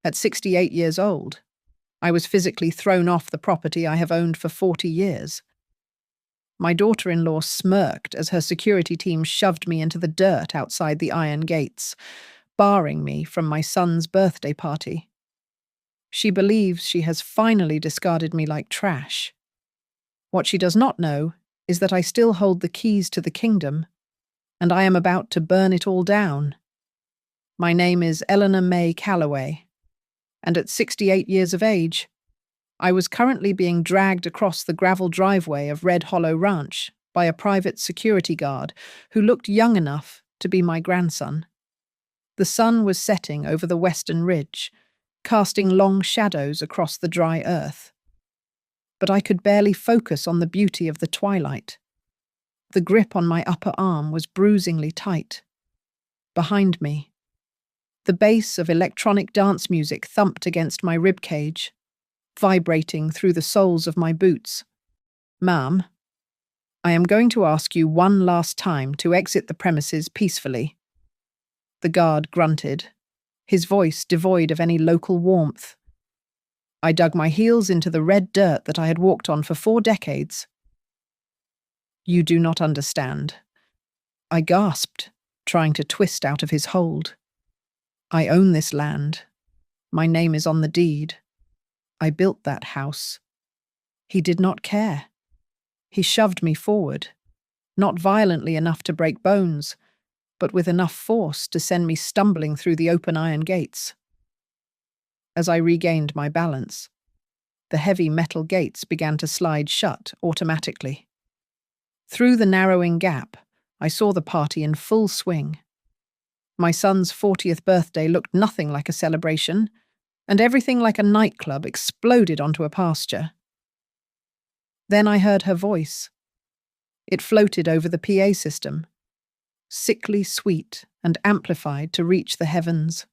At 68 years old, I was physically thrown off the property I have owned for 40 years. My daughter-in-law smirked as her security team shoved me into the dirt outside the iron gates, barring me from my son's birthday party. She believes she has finally discarded me like trash. What she does not know is that I still hold the keys to the kingdom, and I am about to burn it all down. My name is Eleanor May Calloway, and at 68 years of age, I was currently being dragged across the gravel driveway of Red Hollow Ranch by a private security guard who looked young enough to be my grandson. The sun was setting over the western ridge, casting long shadows across the dry earth. But I could barely focus on the beauty of the twilight. The grip on my upper arm was bruisingly tight. Behind me, the bass of electronic dance music thumped against my ribcage, vibrating through the soles of my boots. "Ma'am, I am going to ask you one last time to exit the premises peacefully." The guard grunted, his voice devoid of any local warmth. I dug my heels into the red dirt that I had walked on for 4 decades. "You do not understand." I gasped, trying to twist out of his hold. "I own this land. My name is on the deed. I built that house." He did not care. He shoved me forward, not violently enough to break bones, but with enough force to send me stumbling through the open iron gates. As I regained my balance, the heavy metal gates began to slide shut automatically. Through the narrowing gap, I saw the party in full swing. My son's 40th birthday looked nothing like a celebration, and everything like a nightclub exploded onto a pasture. Then I heard her voice. It floated over the PA system, sickly sweet and amplified to reach the heavens.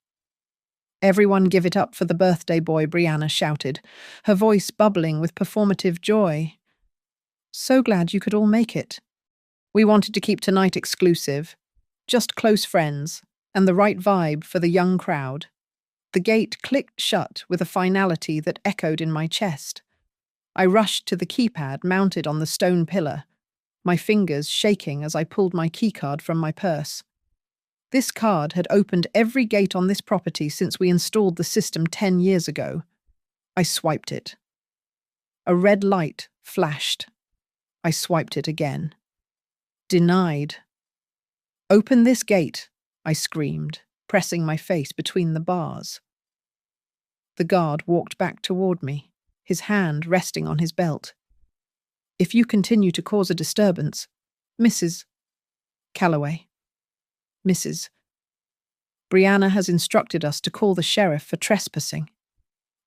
"Everyone give it up for the birthday boy," Brianna shouted, her voice bubbling with performative joy. "So glad you could all make it. We wanted to keep tonight exclusive, just close friends, and the right vibe for the young crowd." The gate clicked shut with a finality that echoed in my chest. I rushed to the keypad mounted on the stone pillar, my fingers shaking as I pulled my keycard from my purse. This card had opened every gate on this property since we installed the system 10 years ago. I swiped it. A red light flashed. I swiped it again. Denied. "Open this gate," I screamed, pressing my face between the bars. The guard walked back toward me, his hand resting on his belt. "If you continue to cause a disturbance, Mrs. Calloway. Mrs. Brianna has instructed us to call the sheriff for trespassing.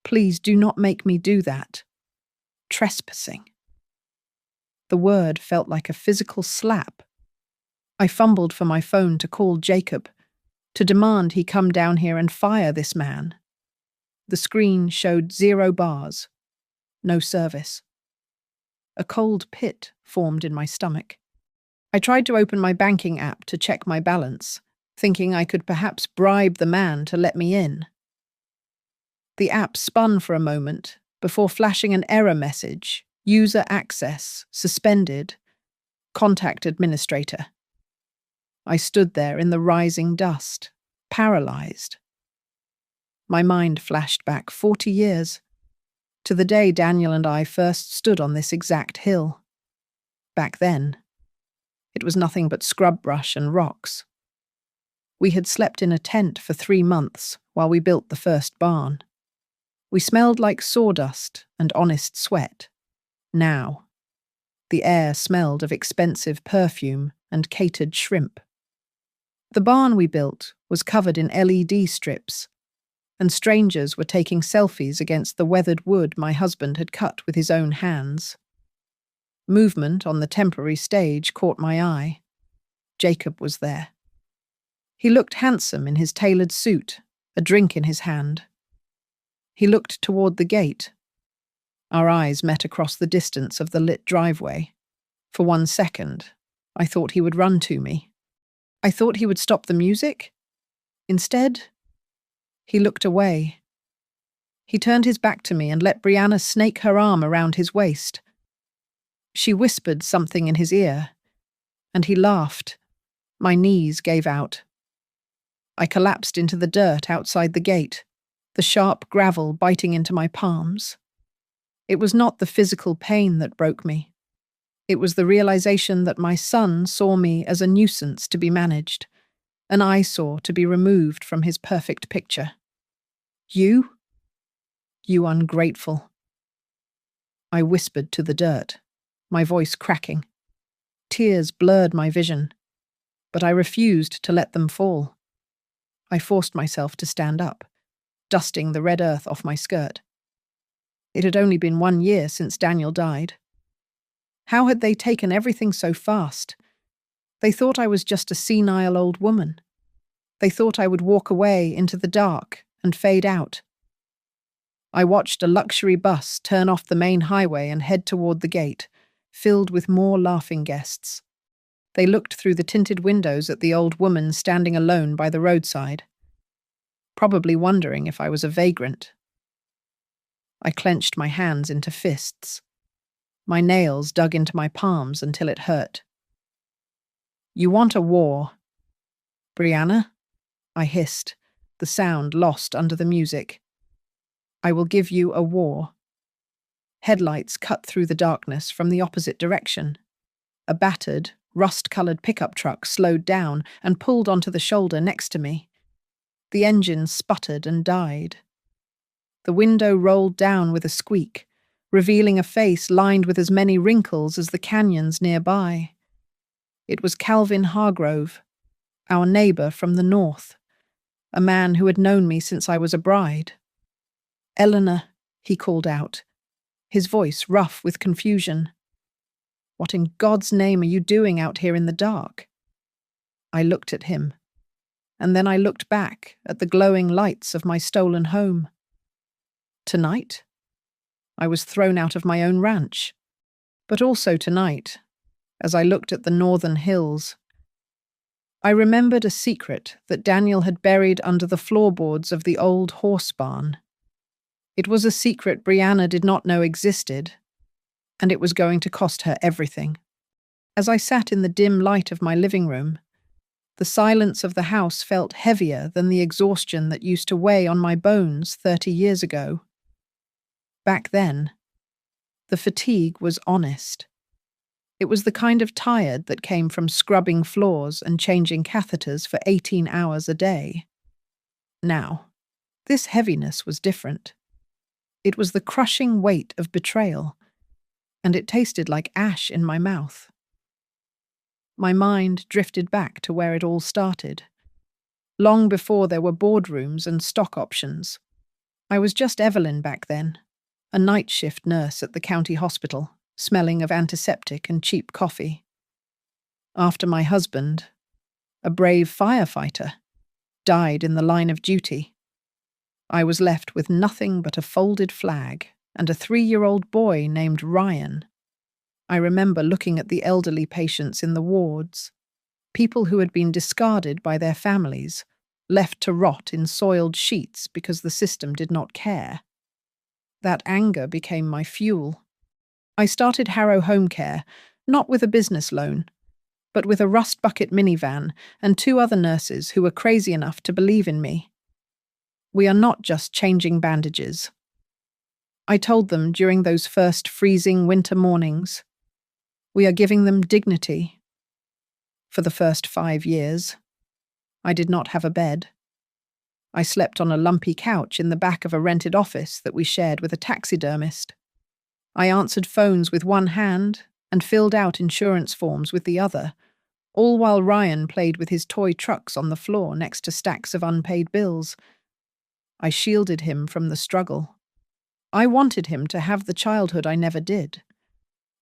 Please do not make me do that. Trespassing." The word felt like a physical slap. I fumbled for my phone to call Jacob, to demand he come down here and fire this man. The screen showed 0 bars. No service. A cold pit formed in my stomach. I tried to open my banking app to check my balance, thinking I could perhaps bribe the man to let me in. The app spun for a moment before flashing an error message: "User access suspended. Contact administrator." I stood there in the rising dust, paralyzed. My mind flashed back 40 years, to the day Daniel and I first stood on this exact hill. Back then, it was nothing but scrub brush and rocks. We had slept in a tent for 3 months while we built the first barn. We smelled like sawdust and honest sweat. Now, the air smelled of expensive perfume and catered shrimp. The barn we built was covered in LED strips, and strangers were taking selfies against the weathered wood my husband had cut with his own hands. Movement on the temporary stage caught my eye. Jacob was there. He looked handsome in his tailored suit, a drink in his hand. He looked toward the gate. Our eyes met across the distance of the lit driveway. For 1 second, I thought he would run to me. I thought he would stop the music. Instead, he looked away, He turned his back to me and let Brianna snake her arm around his waist. She whispered something in his ear, and he laughed. My knees gave out. I collapsed into the dirt outside the gate, the sharp gravel biting into my palms. It was not the physical pain that broke me. It was the realization that my son saw me as a nuisance to be managed, an eyesore to be removed from his perfect picture. You? You ungrateful. I whispered to the dirt, my voice cracking. Tears blurred my vision, but I refused to let them fall. I forced myself to stand up, dusting the red earth off my skirt. It had only been 1 year since Daniel died. How had they taken everything so fast? They thought I was just a senile old woman. They thought I would walk away into the dark and fade out. I watched a luxury bus turn off the main highway and head toward the gate, filled with more laughing guests. They looked through the tinted windows at the old woman standing alone by the roadside, probably wondering if I was a vagrant. I clenched my hands into fists. My nails dug into my palms until it hurt. You want a war? Brianna? I hissed, the sound lost under the music. I will give you a war. Headlights cut through the darkness from the opposite direction. A battered, rust-colored pickup truck slowed down and pulled onto the shoulder next to me. The engine sputtered and died. The window rolled down with a squeak, revealing a face lined with as many wrinkles as the canyons nearby. It was Calvin Hargrove, our neighbor from the north, a man who had known me since I was a bride. Eleanor, he called out, his voice rough with confusion. What in God's name are you doing out here in the dark? I looked at him, and then I looked back at the glowing lights of my stolen home. Tonight? I was thrown out of my own ranch, but also tonight, as I looked at the northern hills. I remembered a secret that Daniel had buried under the floorboards of the old horse barn. It was a secret Brianna did not know existed, and it was going to cost her everything. As I sat in the dim light of my living room, the silence of the house felt heavier than the exhaustion that used to weigh on my bones 30 years ago. Back then, the fatigue was honest. It was the kind of tired that came from scrubbing floors and changing catheters for 18 hours a day. Now, this heaviness was different. It was the crushing weight of betrayal, and it tasted like ash in my mouth. My mind drifted back to where it all started. Long before there were boardrooms and stock options. I was just Evelyn back then, a night shift nurse at the county hospital, smelling of antiseptic and cheap coffee. After my husband, a brave firefighter, died in the line of duty, I was left with nothing but a folded flag and a 3-year-old boy named Ryan. I remember looking at the elderly patients in the wards, people who had been discarded by their families, left to rot in soiled sheets because the system did not care. That anger became my fuel. I started Harrow Home Care, not with a business loan, but with a rust bucket minivan and 2 other nurses who were crazy enough to believe in me. We are not just changing bandages. I told them during those first freezing winter mornings. We are giving them dignity. For the first 5 years, I did not have a bed. I slept on a lumpy couch in the back of a rented office that we shared with a taxidermist. I answered phones with one hand and filled out insurance forms with the other, all while Ryan played with his toy trucks on the floor next to stacks of unpaid bills. I shielded him from the struggle. I wanted him to have the childhood I never did.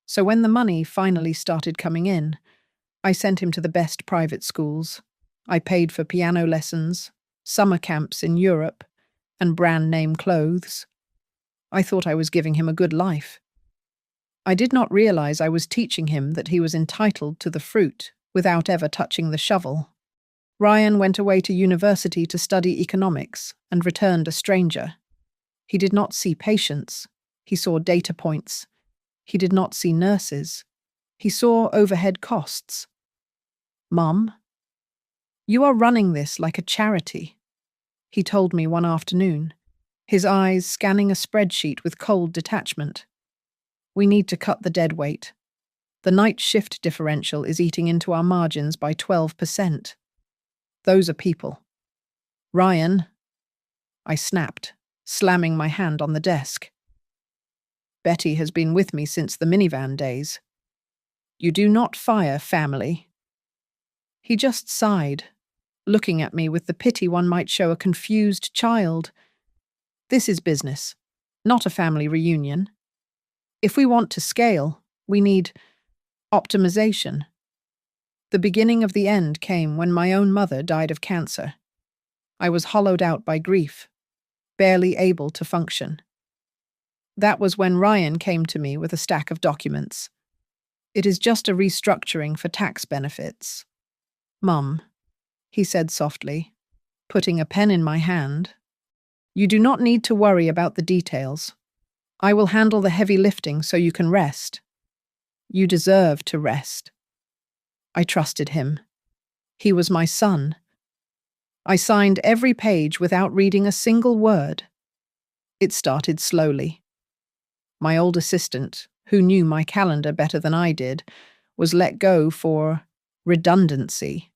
So when the money finally started coming in, I sent him to the best private schools. I paid for piano lessons, summer camps in Europe, and brand-name clothes. I thought I was giving him a good life. I did not realize I was teaching him that he was entitled to the fruit without ever touching the shovel. Ryan went away to university to study economics and returned a stranger. He did not see patients. He saw data points. He did not see nurses. He saw overhead costs. "Mum, you are running this like a charity," he told me one afternoon, his eyes scanning a spreadsheet with cold detachment. "We need to cut the dead weight. The night shift differential is eating into our margins by 12%. Those are people." "Ryan," I snapped, slamming my hand on the desk. "Betty has been with me since the minivan days. You do not fire family." He just sighed, looking at me with the pity one might show a confused child. "This is business, not a family reunion. If we want to scale, we need optimization." The beginning of the end came when my own mother died of cancer. I was hollowed out by grief, barely able to function. That was when Ryan came to me with a stack of documents. "It is just a restructuring for tax benefits." "Mum," he said softly, putting a pen in my hand, "you do not need to worry about the details. I will handle the heavy lifting so you can rest. You deserve to rest." I trusted him. He was my son. I signed every page without reading a single word. It started slowly. My old assistant, who knew my calendar better than I did, was let go for redundancy.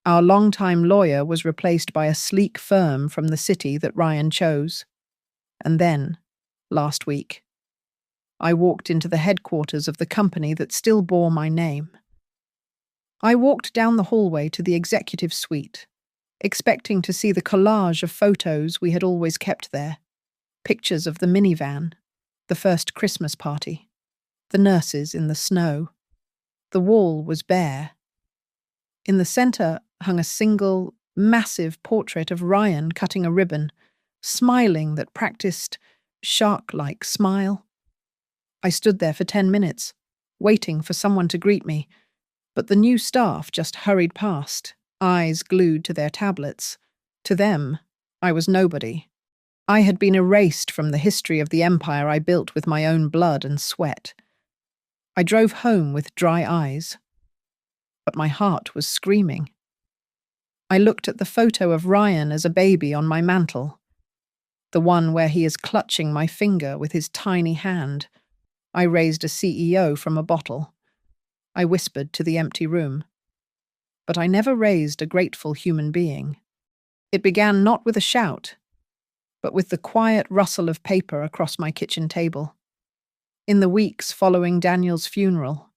Our longtime lawyer was replaced by a sleek firm from the city that Ryan chose. And then, last week, I walked into the headquarters of the company that still bore my name. I walked down the hallway to the executive suite, expecting to see the collage of photos we had always kept there. Pictures of the minivan, the first Christmas party, the nurses in the snow. The wall was bare. In the center hung a single, massive portrait of Ryan cutting a ribbon, smiling that practiced shark-like smile. I stood there for 10 minutes, waiting for someone to greet me, but the new staff just hurried past, eyes glued to their tablets. To them, I was nobody. I had been erased from the history of the empire I built with my own blood and sweat. I drove home with dry eyes, but my heart was screaming. I looked at the photo of Ryan as a baby on my mantel, the one where he is clutching my finger with his tiny hand. I raised a CEO from a bottle. I whispered to the empty room. But I never raised a grateful human being. It began not with a shout, but with the quiet rustle of paper across my kitchen table. In the weeks following Daniel's funeral,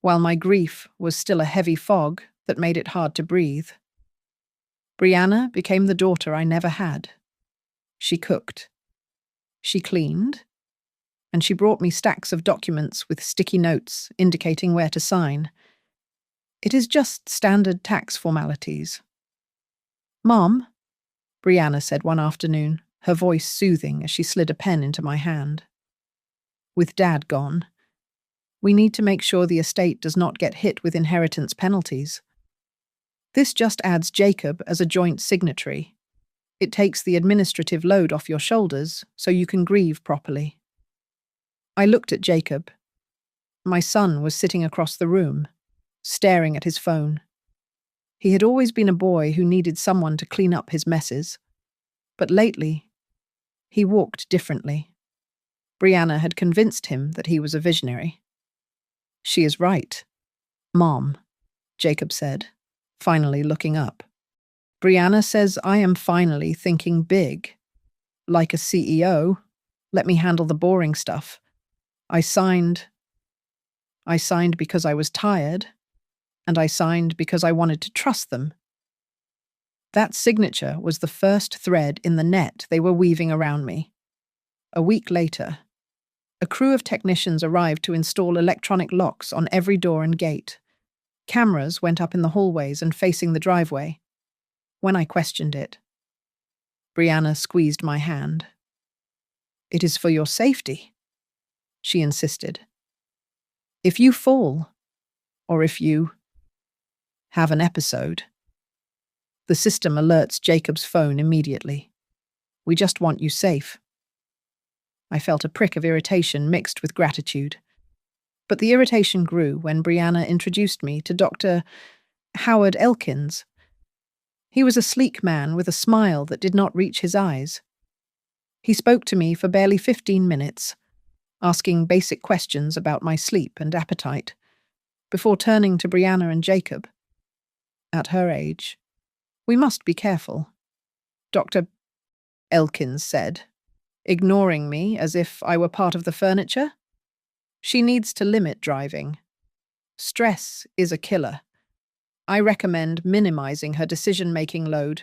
while my grief was still a heavy fog that made it hard to breathe, Brianna became the daughter I never had. She cooked. She cleaned. And she brought me stacks of documents with sticky notes indicating where to sign. It is just standard tax formalities. "Mom," Brianna said one afternoon, her voice soothing as she slid a pen into my hand. "With Dad gone, we need to make sure the estate does not get hit with inheritance penalties. This just adds Jacob as a joint signatory. It takes the administrative load off your shoulders so you can grieve properly." I looked at Jacob. My son was sitting across the room, staring at his phone. He had always been a boy who needed someone to clean up his messes. But lately, he walked differently. Brianna had convinced him that he was a visionary. "She is right, Mom," Jacob said, finally looking up. "Brianna says I am finally thinking big. Like a CEO, let me handle the boring stuff. I signed because I was tired, and I signed because I wanted to trust them." That signature was the first thread in the net they were weaving around me. A week later, a crew of technicians arrived to install electronic locks on every door and gate. Cameras went up in the hallways and facing the driveway. When I questioned it, Brianna squeezed my hand. "It is for your safety," she insisted. "If you fall, or if you have an episode, the system alerts Jacob's phone immediately. We just want you safe. I felt a prick of irritation mixed with gratitude. But the irritation grew when Brianna introduced me to Dr. Howard Elkins. He was a sleek man with a smile that did not reach his eyes. He spoke to me for barely 15 minutes, asking basic questions about my sleep and appetite, before turning to Brianna and Jacob. At her age, we must be careful, Dr. Elkins said, ignoring me as if I were part of the furniture. She needs to limit driving. Stress is a killer. I recommend minimizing her decision-making load.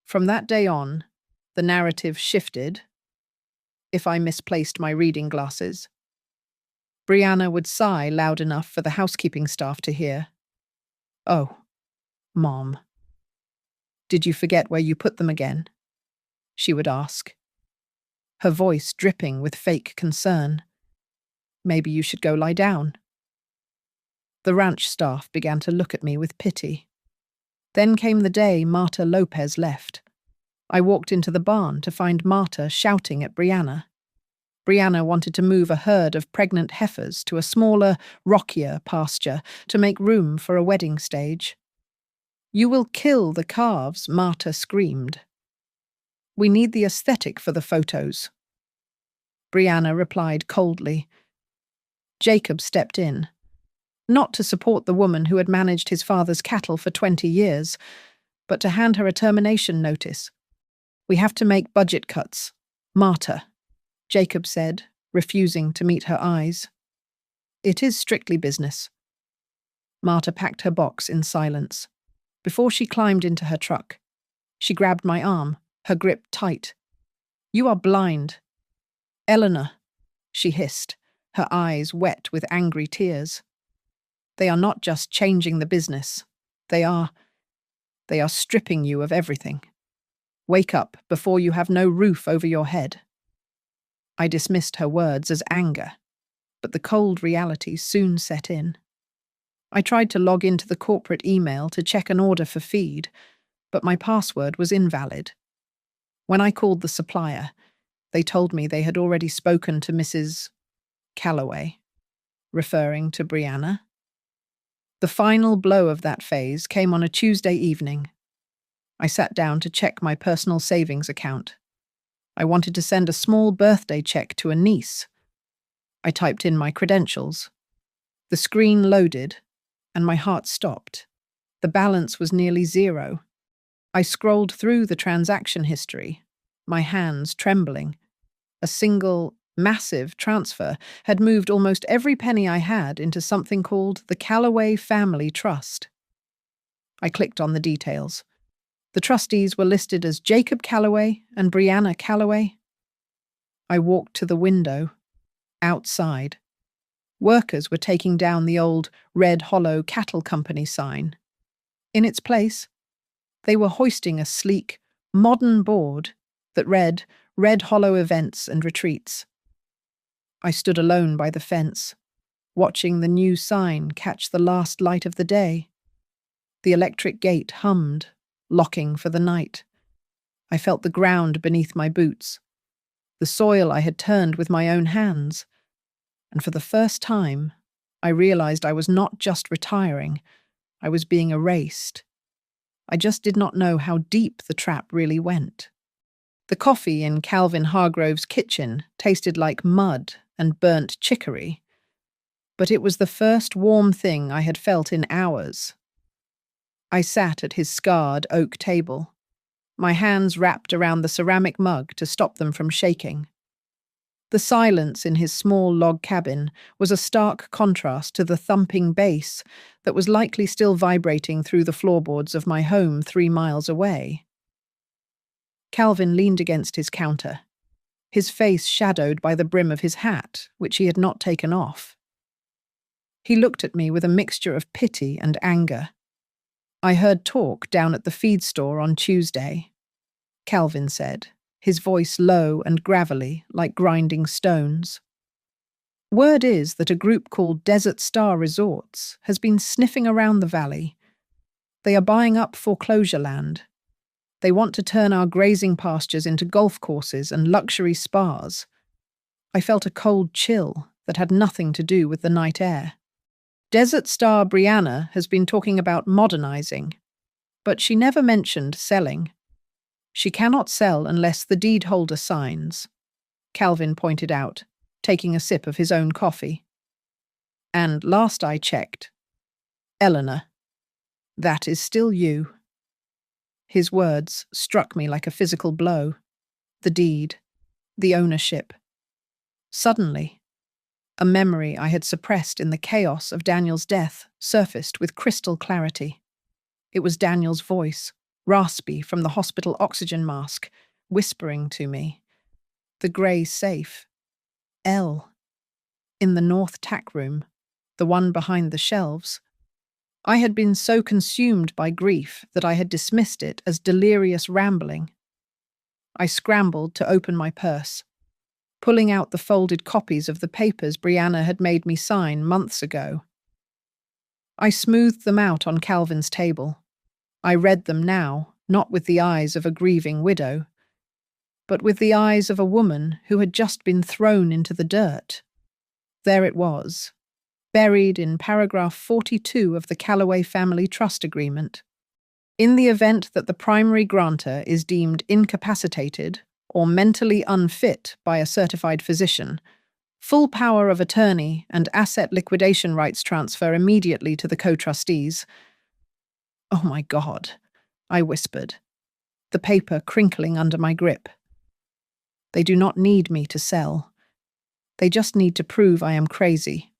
From that day on, the narrative shifted. If I misplaced my reading glasses, Brianna would sigh loud enough for the housekeeping staff to hear. "Oh, Mom. Did you forget where you put them again?" she would ask, her voice dripping with fake concern. "Maybe you should go lie down." The ranch staff began to look at me with pity. Then came the day Marta Lopez left. I walked into the barn to find Marta shouting at Brianna. Brianna wanted to move a herd of pregnant heifers to a smaller, rockier pasture to make room for a wedding stage. "You will kill the calves," Marta screamed. "We need the aesthetic for the photos." Brianna replied coldly. Jacob stepped in, not to support the woman who had managed his father's cattle for 20 years, but to hand her a termination notice. "We have to make budget cuts. Marta," Jacob said, refusing to meet her eyes. "It is strictly business." Marta packed her box in silence. Before she climbed into her truck, she grabbed my arm, her grip tight. "You are blind." "Eleanor," she hissed, her eyes wet with angry tears. "They are not just changing the business. They are stripping you of everything. Wake up before you have no roof over your head." I dismissed her words as anger, but the cold reality soon set in. I tried to log into the corporate email to check an order for feed, but my password was invalid. When I called the supplier, they told me they had already spoken to Mrs. Calloway, referring to Brianna. The final blow of that phase came on a Tuesday evening. I sat down to check my personal savings account. I wanted to send a small birthday check to a niece. I typed in my credentials. The screen loaded, and my heart stopped. The balance was nearly zero. I scrolled through the transaction history, my hands trembling. A single, massive transfer had moved almost every penny I had into something called the Calloway Family Trust. I clicked on the details. The trustees were listed as Jacob Calloway and Brianna Calloway. I walked to the window. Outside, workers were taking down the old Red Hollow Cattle Company sign. In its place, they were hoisting a sleek, modern board that read Red Hollow Events and Retreats. I stood alone by the fence, watching the new sign catch the last light of the day. The electric gate hummed, locking for the night. I felt the ground beneath my boots, the soil I had turned with my own hands, and for the first time, I realized I was not just retiring, I was being erased. I just did not know how deep the trap really went. The coffee in Calvin Hargrove's kitchen tasted like mud and burnt chicory, but it was the first warm thing I had felt in hours. I sat at his scarred oak table, my hands wrapped around the ceramic mug to stop them from shaking. The silence in his small log cabin was a stark contrast to the thumping bass that was likely still vibrating through the floorboards of my home 3 miles away. Calvin leaned against his counter, his face shadowed by the brim of his hat, which he had not taken off. He looked at me with a mixture of pity and anger. "I heard talk down at the feed store on Tuesday," Calvin said, his voice low and gravelly, like grinding stones. "Word is that a group called Desert Star Resorts has been sniffing around the valley. They are buying up foreclosure land. They want to turn our grazing pastures into golf courses and luxury spas. I felt a cold chill that had nothing to do with the night air. Desert star Brianna has been talking about modernizing, but she never mentioned selling. She cannot sell unless the deed holder signs, Calvin pointed out, taking a sip of his own coffee. And last I checked, Eleanor, that is still you. His words struck me like a physical blow. The deed, the ownership. Suddenly, a memory I had suppressed in the chaos of Daniel's death surfaced with crystal clarity. It was Daniel's voice, raspy from the hospital oxygen mask, whispering to me. The grey safe. L. In the north tack room, the one behind the shelves. I had been so consumed by grief that I had dismissed it as delirious rambling. I scrambled to open my purse, pulling out the folded copies of the papers Brianna had made me sign months ago. I smoothed them out on Calvin's table. I read them now, not with the eyes of a grieving widow, but with the eyes of a woman who had just been thrown into the dirt. There it was, buried in paragraph 42 of the Calloway Family Trust Agreement. In the event that the primary grantor is deemed incapacitated or mentally unfit by a certified physician, full power of attorney and asset liquidation rights transfer immediately to the co-trustees. Oh my God, I whispered, the paper crinkling under my grip. They do not need me to sell. They just need to prove I am crazy.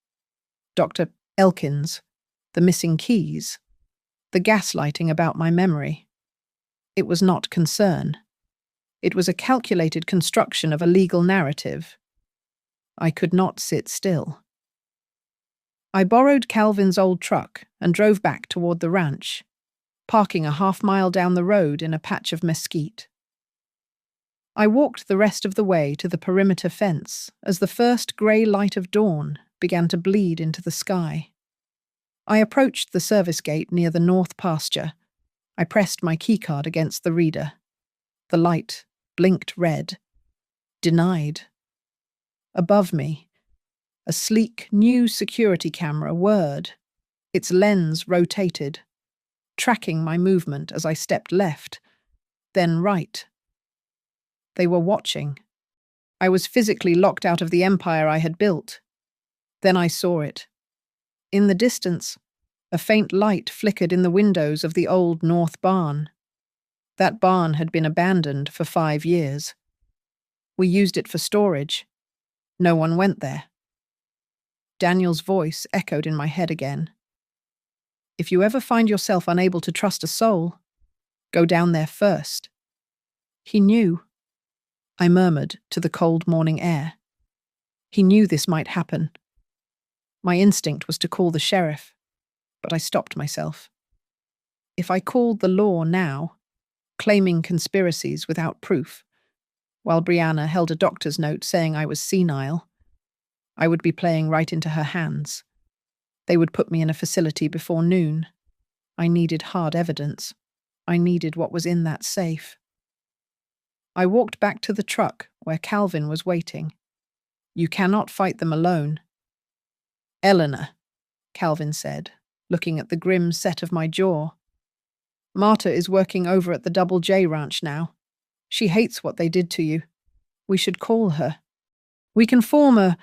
Dr. Elkins, the missing keys, the gaslighting about my memory. It was not concern. It was a calculated construction of a legal narrative. I could not sit still. I borrowed Calvin's old truck and drove back toward the ranch, parking a half-mile down the road in a patch of mesquite. I walked the rest of the way to the perimeter fence as the first grey light of dawn began to bleed into the sky. I approached the service gate near the north pasture. I pressed my keycard against the reader. The light blinked red. Denied. Above me, a sleek new security camera whirred. Its lens rotated, tracking my movement as I stepped left, then right. They were watching. I was physically locked out of the empire I had built. Then I saw it. In the distance, a faint light flickered in the windows of the old north barn. That barn had been abandoned for 5 years. We used it for storage. No one went there. Daniel's voice echoed in my head again. If you ever find yourself unable to trust a soul, go down there first. He knew. I murmured to the cold morning air. He knew this might happen. My instinct was to call the sheriff, but I stopped myself. If I called the law now, claiming conspiracies without proof, while Brianna held a doctor's note saying I was senile, I would be playing right into her hands. They would put me in a facility before noon. I needed hard evidence. I needed what was in that safe. I walked back to the truck where Calvin was waiting. You cannot fight them alone. Eleanor, Calvin said, looking at the grim set of my jaw. Marta is working over at the Double J Ranch now. She hates what they did to you. We should call her. We can form a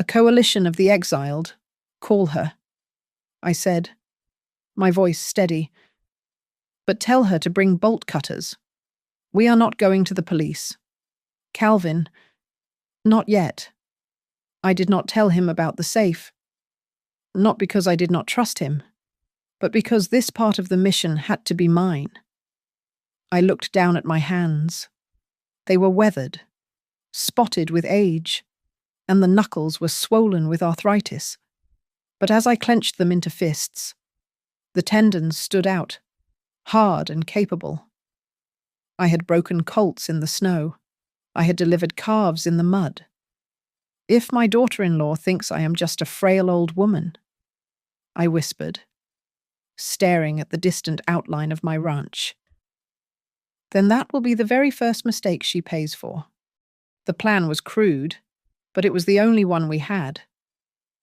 coalition of the exiled. Call her. I said, my voice steady. But tell her to bring bolt cutters. We are not going to the police. Calvin, not yet. I did not tell him about the safe. Not because I did not trust him, but because this part of the mission had to be mine. I looked down at my hands. They were weathered, spotted with age, and the knuckles were swollen with arthritis. But as I clenched them into fists, the tendons stood out, hard and capable. I had broken colts in the snow. I had delivered calves in the mud. If my daughter-in-law thinks I am just a frail old woman, I whispered, staring at the distant outline of my ranch. Then that will be the very first mistake she pays for. The plan was crude, but it was the only one we had.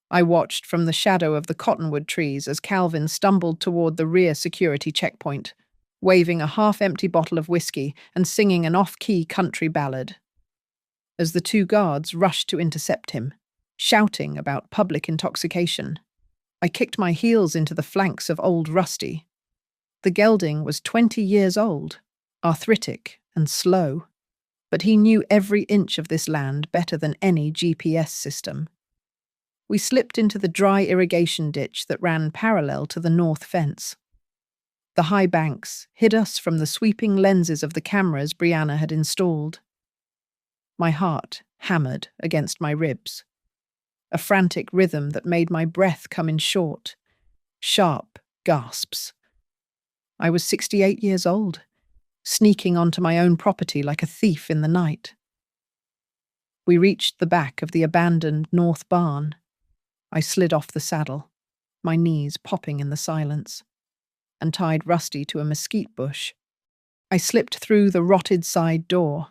I watched from the shadow of the cottonwood trees as Calvin stumbled toward the rear security checkpoint, waving a half-empty bottle of whiskey and singing an off-key country ballad. As the two guards rushed to intercept him, shouting about public intoxication, I kicked my heels into the flanks of old Rusty. The gelding was 20 years old, arthritic and slow, but he knew every inch of this land better than any GPS system. We slipped into the dry irrigation ditch that ran parallel to the north fence. The high banks hid us from the sweeping lenses of the cameras Brianna had installed. My heart hammered against my ribs, a frantic rhythm that made my breath come in short, sharp gasps. I was 68 years old, sneaking onto my own property like a thief in the night. We reached the back of the abandoned north barn. I slid off the saddle, my knees popping in the silence, and tied Rusty to a mesquite bush. I slipped through the rotted side door,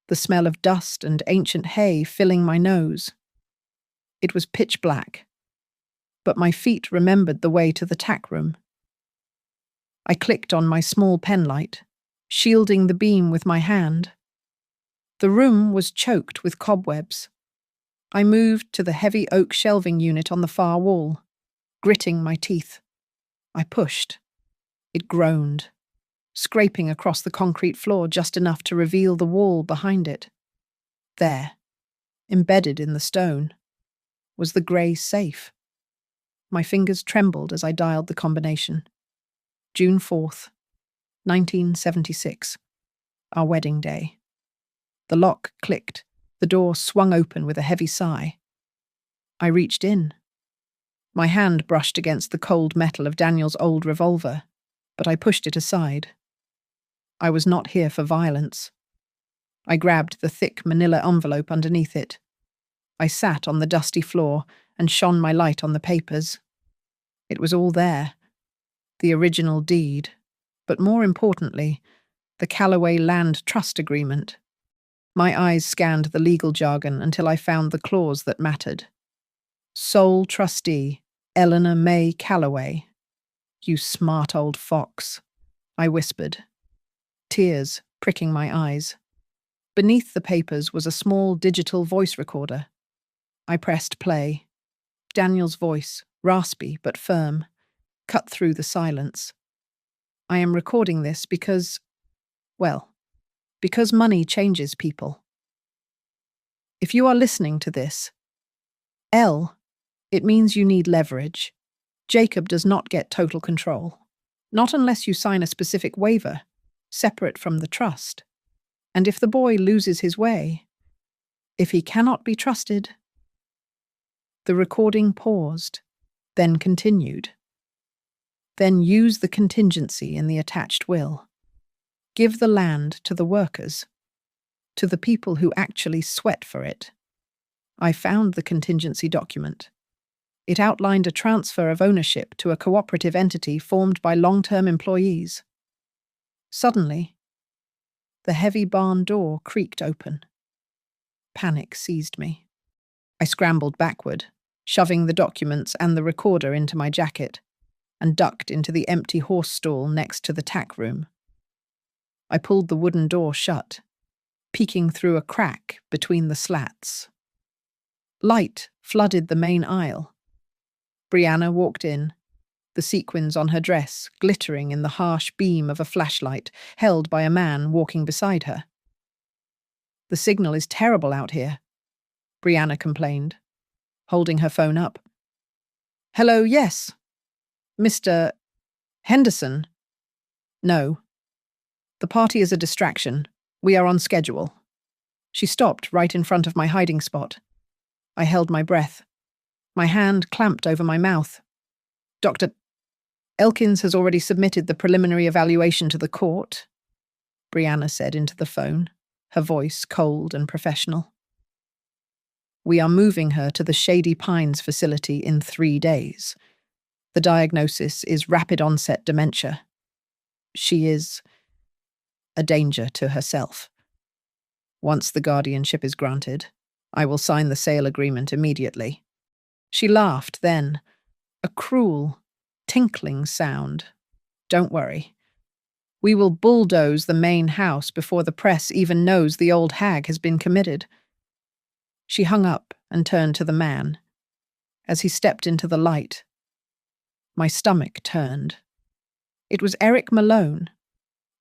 the smell of dust and ancient hay filling my nose. It was pitch black, but my feet remembered the way to the tack room. I clicked on my small penlight, shielding the beam with my hand. The room was choked with cobwebs. I moved to the heavy oak shelving unit on the far wall, gritting my teeth. I pushed. It groaned, scraping across the concrete floor just enough to reveal the wall behind it. There, embedded in the stone, was the grey safe. My fingers trembled as I dialed the combination. June 4th, 1976, our wedding day. The lock clicked. The door swung open with a heavy sigh. I reached in. My hand brushed against the cold metal of Daniel's old revolver, but I pushed it aside. I was not here for violence. I grabbed the thick manila envelope underneath it. I sat on the dusty floor and shone my light on the papers. It was all there. The original deed, but more importantly, the Callaway Land Trust Agreement. My eyes scanned the legal jargon until I found the clause that mattered. Sole trustee, Eleanor May Callaway. You smart old fox, I whispered, tears pricking my eyes. Beneath the papers was a small digital voice recorder. I pressed play. Daniel's voice, raspy but firm, cut through the silence. I am recording this because money changes people. If you are listening to this, it means you need leverage. Jacob does not get total control, not unless you sign a specific waiver, separate from the trust. And if the boy loses his way, if he cannot be trusted. The recording paused, then continued. Then use the contingency in the attached will. Give the land to the workers, to the people who actually sweat for it. I found the contingency document. It outlined a transfer of ownership to a cooperative entity formed by long-term employees. Suddenly, the heavy barn door creaked open. Panic seized me. I scrambled backward, shoving the documents and the recorder into my jacket, and ducked into the empty horse stall next to the tack room. I pulled the wooden door shut, peeking through a crack between the slats. Light flooded the main aisle. Brianna walked in, the sequins on her dress glittering in the harsh beam of a flashlight held by a man walking beside her. The signal is terrible out here, Brianna complained, holding her phone up. Hello, yes. Mr. Henderson? No. The party is a distraction. We are on schedule. She stopped right in front of my hiding spot. I held my breath. My hand clamped over my mouth. Dr. Elkins has already submitted the preliminary evaluation to the court, Brianna said into the phone, her voice cold and professional. We are moving her to the Shady Pines facility in 3 days. The diagnosis is rapid onset dementia. She is a danger to herself. Once the guardianship is granted, I will sign the sale agreement immediately. She laughed then, a cruel, tinkling sound. Don't worry. We will bulldoze the main house before the press even knows the old hag has been committed. She hung up and turned to the man. As he stepped into the light, my stomach turned. It was Eric Malone,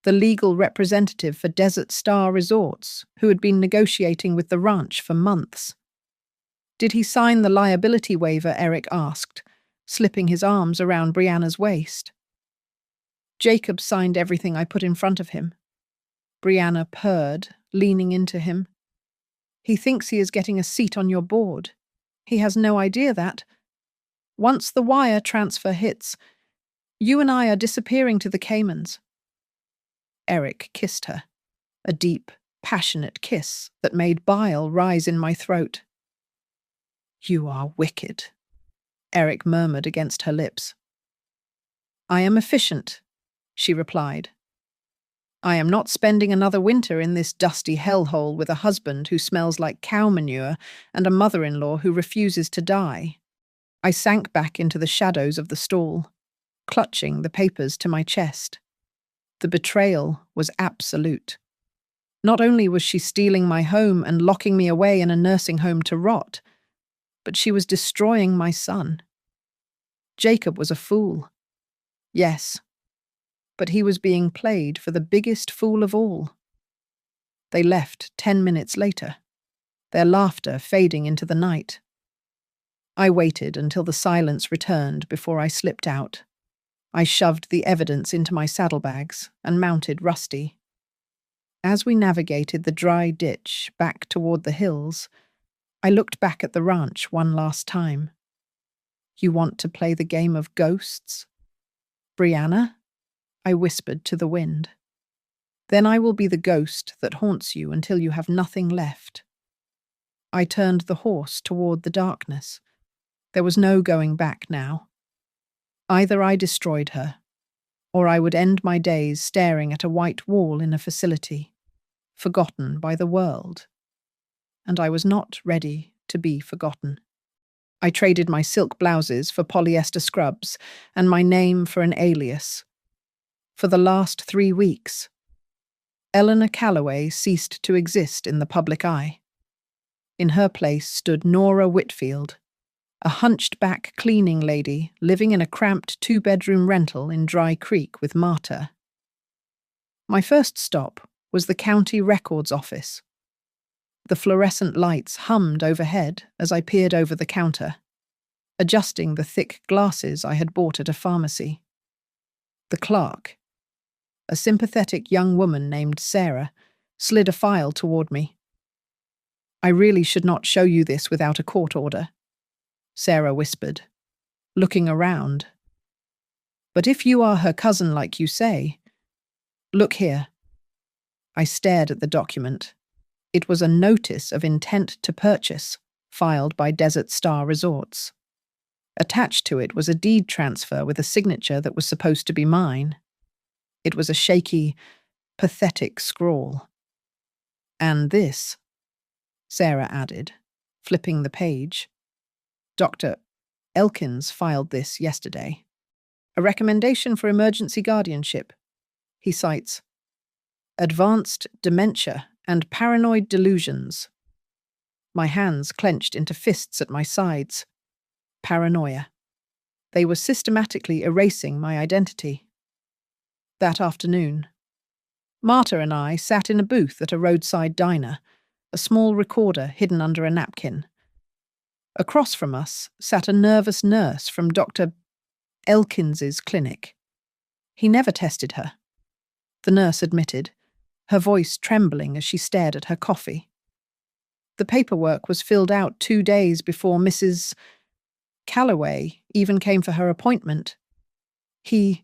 the legal representative for Desert Star Resorts, who had been negotiating with the ranch for months. Did he sign the liability waiver? Eric asked, slipping his arms around Brianna's waist. Jacob signed everything I put in front of him. Brianna purred, leaning into him. He thinks he is getting a seat on your board. He has no idea that, once the wire transfer hits, you and I are disappearing to the Caymans. Eric kissed her, a deep, passionate kiss that made bile rise in my throat. You are wicked, Eric murmured against her lips. I am efficient, she replied. I am not spending another winter in this dusty hellhole with a husband who smells like cow manure and a mother-in-law who refuses to die. I sank back into the shadows of the stall, clutching the papers to my chest. The betrayal was absolute. Not only was she stealing my home and locking me away in a nursing home to rot, but she was destroying my son. Jacob was a fool. Yes, but he was being played for the biggest fool of all. They left 10 minutes later, their laughter fading into the night. I waited until the silence returned before I slipped out. I shoved the evidence into my saddlebags and mounted Rusty. As we navigated the dry ditch back toward the hills, I looked back at the ranch one last time. You want to play the game of ghosts? Brianna? I whispered to the wind. Then I will be the ghost that haunts you until you have nothing left. I turned the horse toward the darkness. There was no going back now. Either I destroyed her, or I would end my days staring at a white wall in a facility, forgotten by the world. And I was not ready to be forgotten. I traded my silk blouses for polyester scrubs and my name for an alias. For the last 3 weeks, Eleanor Calloway ceased to exist in the public eye. In her place stood Nora Whitfield, a hunched-back cleaning lady living in a cramped 2-bedroom rental in Dry Creek with Marta. My first stop was the county records office. The fluorescent lights hummed overhead as I peered over the counter, adjusting the thick glasses I had bought at a pharmacy. The clerk, a sympathetic young woman named Sarah, slid a file toward me. I really should not show you this without a court order, Sarah whispered, looking around. But if you are her cousin like you say, look here. I stared at the document. It was a notice of intent to purchase, filed by Desert Star Resorts. Attached to it was a deed transfer with a signature that was supposed to be mine. It was a shaky, pathetic scrawl. And this, Sarah added, flipping the page. Dr. Elkins filed this yesterday. A recommendation for emergency guardianship. He cites advanced dementia and paranoid delusions. My hands clenched into fists at my sides. Paranoia. They were systematically erasing my identity. That afternoon, Marta and I sat in a booth at a roadside diner, a small recorder hidden under a napkin. Across from us sat a nervous nurse from Dr. Elkins's clinic. He never tested her, the nurse admitted, her voice trembling as she stared at her coffee. The paperwork was filled out 2 days before Mrs. Calloway even came for her appointment. He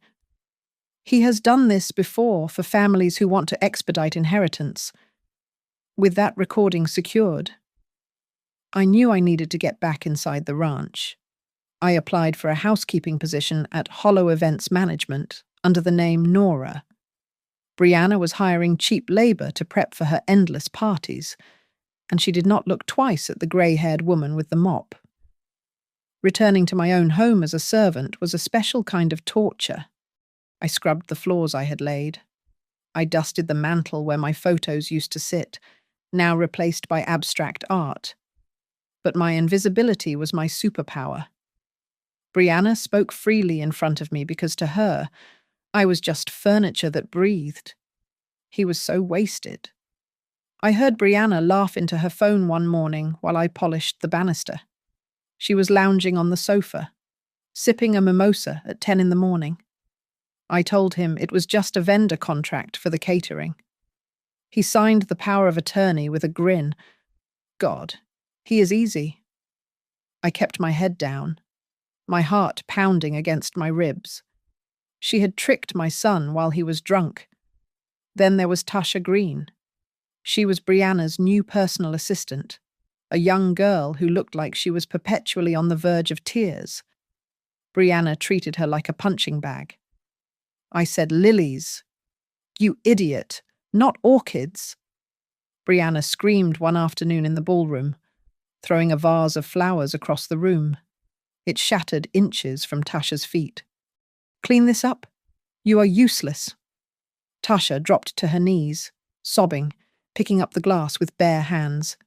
has done this before for families who want to expedite inheritance. With that recording secured, I knew I needed to get back inside the ranch. I applied for a housekeeping position at Hollow Events Management under the name Nora. Brianna was hiring cheap labor to prep for her endless parties, and she did not look twice at the grey-haired woman with the mop. Returning to my own home as a servant was a special kind of torture. I scrubbed the floors I had laid. I dusted the mantel where my photos used to sit, now replaced by abstract art. But my invisibility was my superpower. Brianna spoke freely in front of me because to her, I was just furniture that breathed. He was so wasted. I heard Brianna laugh into her phone one morning while I polished the banister. She was lounging on the sofa, sipping a mimosa at 10 in the morning. I told him it was just a vendor contract for the catering. He signed the power of attorney with a grin. God, he is easy. I kept my head down, my heart pounding against my ribs. She had tricked my son while he was drunk. Then there was Tasha Green. She was Brianna's new personal assistant, a young girl who looked like she was perpetually on the verge of tears. Brianna treated her like a punching bag. I said, "Lilies. You idiot, not orchids." Brianna screamed one afternoon in the ballroom, throwing a vase of flowers across the room. It shattered inches from Tasha's feet. "Clean this up? You are useless." Tasha dropped to her knees, sobbing, picking up the glass with bare hands.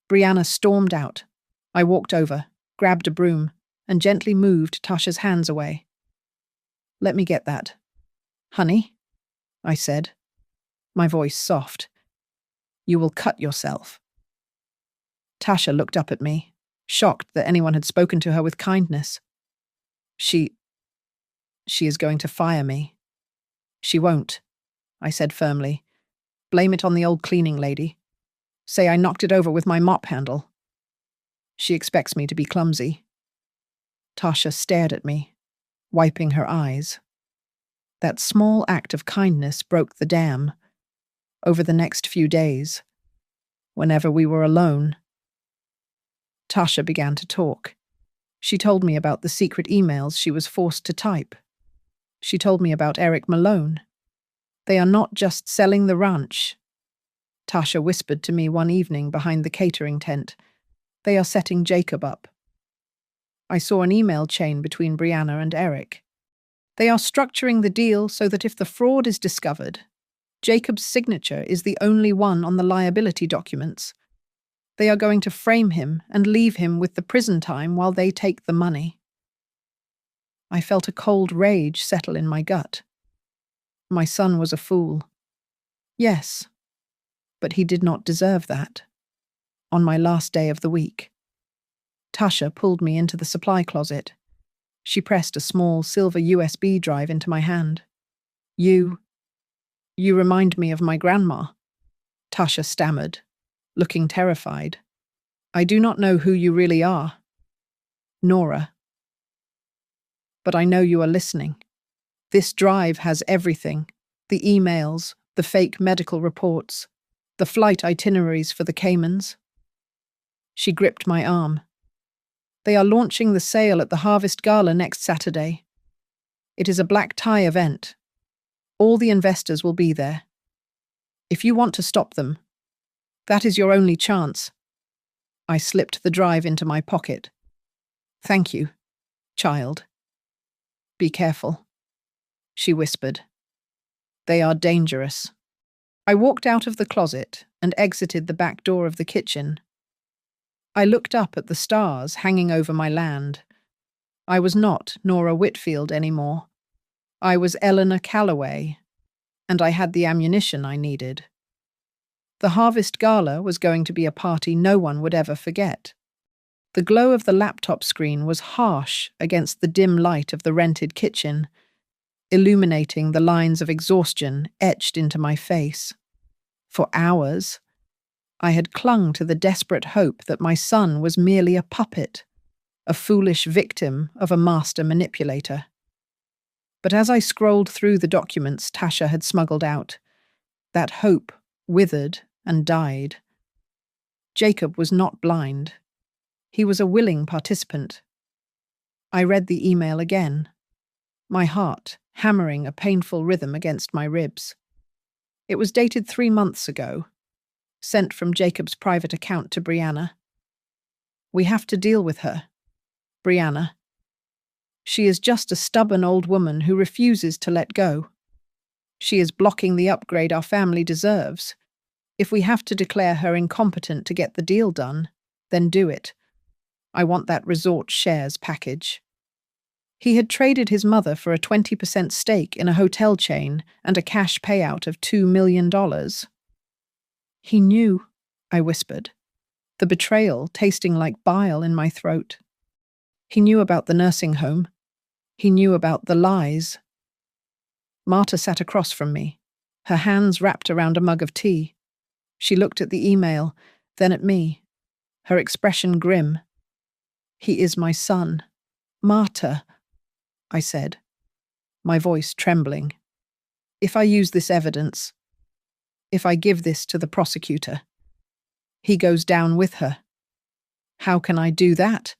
Brianna stormed out. I walked over, grabbed a broom, and gently moved Tasha's hands away. "Let me get that." "Honey," I said, my voice soft. "You will cut yourself." Tasha looked up at me, shocked that anyone had spoken to her with kindness. She is going to fire me." "She won't," I said firmly. "Blame it on the old cleaning lady. Say I knocked it over with my mop handle. She expects me to be clumsy." Tasha stared at me, wiping her eyes. That small act of kindness broke the dam. Over the next few days, whenever we were alone, Tasha began to talk. She told me about the secret emails she was forced to type. She told me about Eric Malone. They are not just selling the ranch. Tasha whispered to me one evening behind the catering tent. They are setting Jacob up. I saw an email chain between Brianna and Eric. They are structuring the deal so that if the fraud is discovered, Jacob's signature is the only one on the liability documents. They are going to frame him and leave him with the prison time while they take the money. I felt a cold rage settle in my gut. My son was a fool. Yes, but he did not deserve that. On my last day of the week, Tasha pulled me into the supply closet. She pressed a small silver USB drive into my hand. You remind me of my grandma," Tasha stammered, looking terrified. "I do not know who you really are." "Nora. But I know you are listening. This drive has everything. The emails, the fake medical reports, the flight itineraries for the Caymans." She gripped my arm. "They are launching the sale at the Harvest Gala next Saturday. It is a black tie event. All the investors will be there. If you want to stop them, that is your only chance." I slipped the drive into my pocket. "Thank you, child." "Be careful," she whispered. "They are dangerous." I walked out of the closet and exited the back door of the kitchen. I looked up at the stars hanging over my land. I was not Nora Whitfield anymore. I was Eleanor Calloway, and I had the ammunition I needed. The Harvest Gala was going to be a party no one would ever forget. The glow of the laptop screen was harsh against the dim light of the rented kitchen, illuminating the lines of exhaustion etched into my face. For hours, I had clung to the desperate hope that my son was merely a puppet, a foolish victim of a master manipulator. But as I scrolled through the documents Tasha had smuggled out, that hope withered and died. Jacob was not blind. He was a willing participant. I read the email again, my heart hammering a painful rhythm against my ribs. It was dated 3 months ago, sent from Jacob's private account to Brianna. We have to deal with her. Brianna. She is just a stubborn old woman who refuses to let go. She is blocking the upgrade our family deserves. If we have to declare her incompetent to get the deal done, then do it. I want that resort shares package. He had traded his mother for a 20% stake in a hotel chain and a cash payout of $2 million. He knew, I whispered, the betrayal tasting like bile in my throat. He knew about the nursing home. He knew about the lies. Marta sat across from me, her hands wrapped around a mug of tea. She looked at the email, then at me, her expression grim. He is my son. Marta, I said, my voice trembling. If I use this evidence, if I give this to the prosecutor, he goes down with her. How can I do that?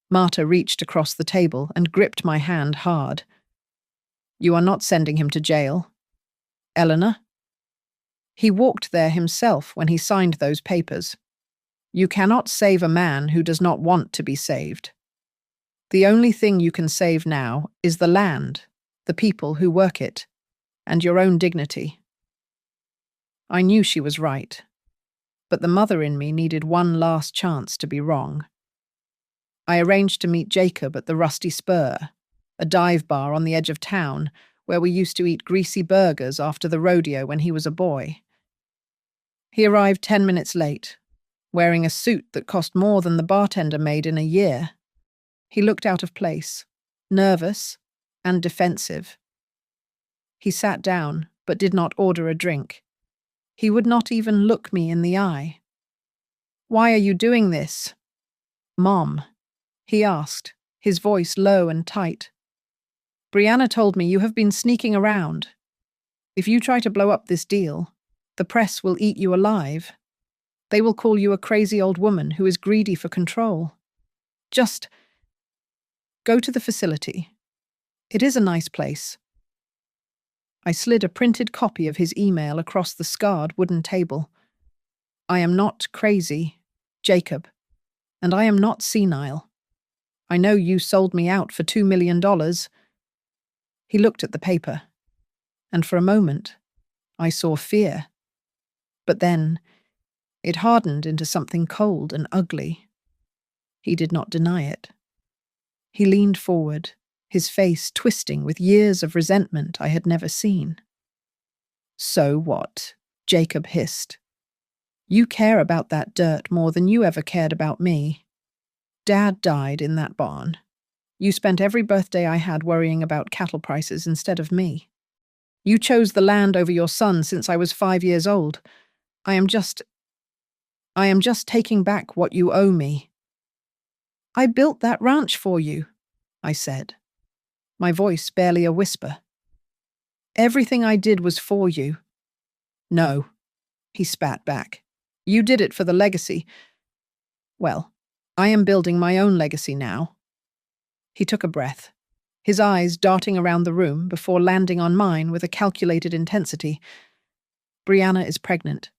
Marta reached across the table and gripped my hand hard. You are not sending him to jail. Eleanor? He walked there himself when he signed those papers. You cannot save a man who does not want to be saved. The only thing you can save now is the land, the people who work it, and your own dignity. I knew she was right, but the mother in me needed one last chance to be wrong. I arranged to meet Jacob at the Rusty Spur, a dive bar on the edge of town where we used to eat greasy burgers after the rodeo when he was a boy. He arrived 10 minutes late, wearing a suit that cost more than the bartender made in a year. He looked out of place, nervous and defensive. He sat down, but did not order a drink. He would not even look me in the eye. Why are you doing this? Mom, he asked, his voice low and tight. Brianna told me you have been sneaking around. If you try to blow up this deal, the press will eat you alive. They will call you a crazy old woman who is greedy for control. Just go to the facility. It is a nice place. I slid a printed copy of his email across the scarred wooden table. I am not crazy, Jacob, and I am not senile. I know you sold me out for $2 million. He looked at the paper, and for a moment, I saw fear. But then, it hardened into something cold and ugly. He did not deny it. He leaned forward, his face twisting with years of resentment I had never seen. So what? Jacob hissed. You care about that dirt more than you ever cared about me. Dad died in that barn. You spent every birthday I had worrying about cattle prices instead of me. You chose the land over your son since I was 5 years old. I am just taking back what you owe me. I built that ranch for you, I said, my voice barely a whisper. Everything I did was for you. No, he spat back. You did it for the legacy. Well, I am building my own legacy now. He took a breath, his eyes darting around the room before landing on mine with a calculated intensity. Brianna is pregnant.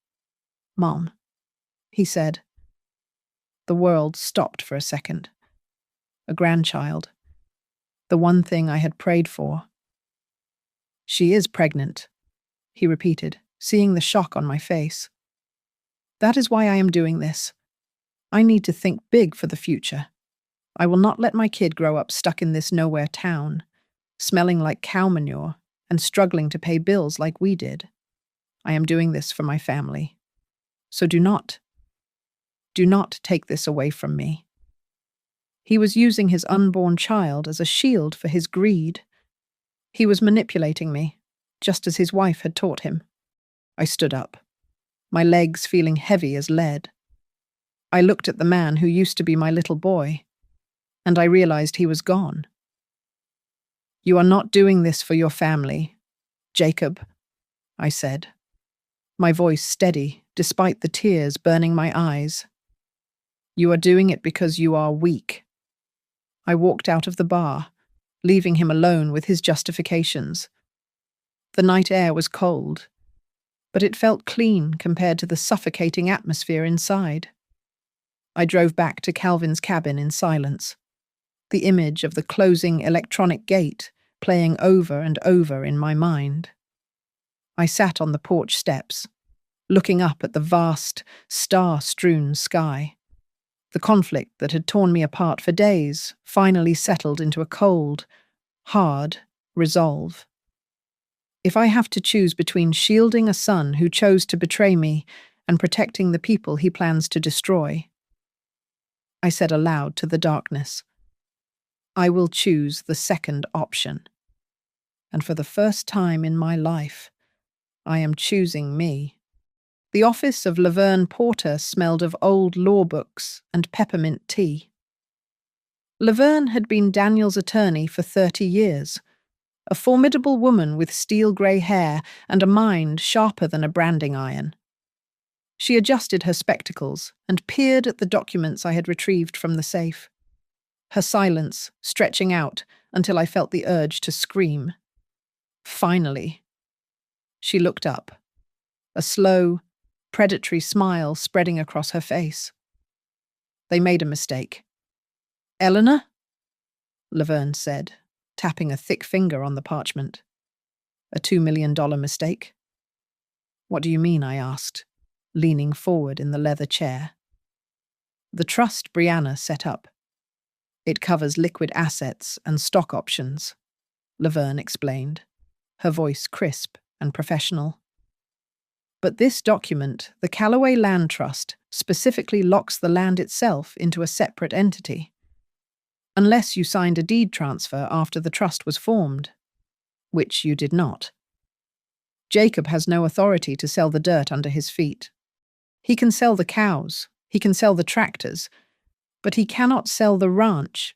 Mom, he said. The world stopped for a second. A grandchild. The one thing I had prayed for. She is pregnant, he repeated, seeing the shock on my face. That is why I am doing this. I need to think big for the future. I will not let my kid grow up stuck in this nowhere town, smelling like cow manure and struggling to pay bills like we did. I am doing this for my family. So do not take this away from me. He was using his unborn child as a shield for his greed. He was manipulating me, just as his wife had taught him. I stood up, my legs feeling heavy as lead. I looked at the man who used to be my little boy, and I realized he was gone. You are not doing this for your family, Jacob, I said, my voice steady despite the tears burning my eyes. You are doing it because you are weak. I walked out of the bar, leaving him alone with his justifications. The night air was cold, but it felt clean compared to the suffocating atmosphere inside. I drove back to Calvin's cabin in silence, the image of the closing electronic gate playing over and over in my mind. I sat on the porch steps, looking up at the vast, star-strewn sky. The conflict that had torn me apart for days finally settled into a cold, hard resolve. If I have to choose between shielding a son who chose to betray me and protecting the people he plans to destroy, I said aloud to the darkness, I will choose the second option. And for the first time in my life, I am choosing me. The office of Laverne Porter smelled of old law books and peppermint tea. Laverne had been Daniel's attorney for 30 years, a formidable woman with steel-grey hair and a mind sharper than a branding iron. She adjusted her spectacles and peered at the documents I had retrieved from the safe, her silence stretching out until I felt the urge to scream. Finally. She looked up, a slow, predatory smile spreading across her face. They made a mistake. Eleanor? Laverne said, tapping a thick finger on the parchment. A $2 million mistake? What do you mean? I asked, leaning forward in the leather chair. The trust Brianna set up. It covers liquid assets and stock options, Laverne explained, her voice crisp and professional. But this document, the Callaway Land Trust, specifically locks the land itself into a separate entity. Unless you signed a deed transfer after the trust was formed, which you did not. Jacob has no authority to sell the dirt under his feet. He can sell the cows, he can sell the tractors, but he cannot sell the ranch.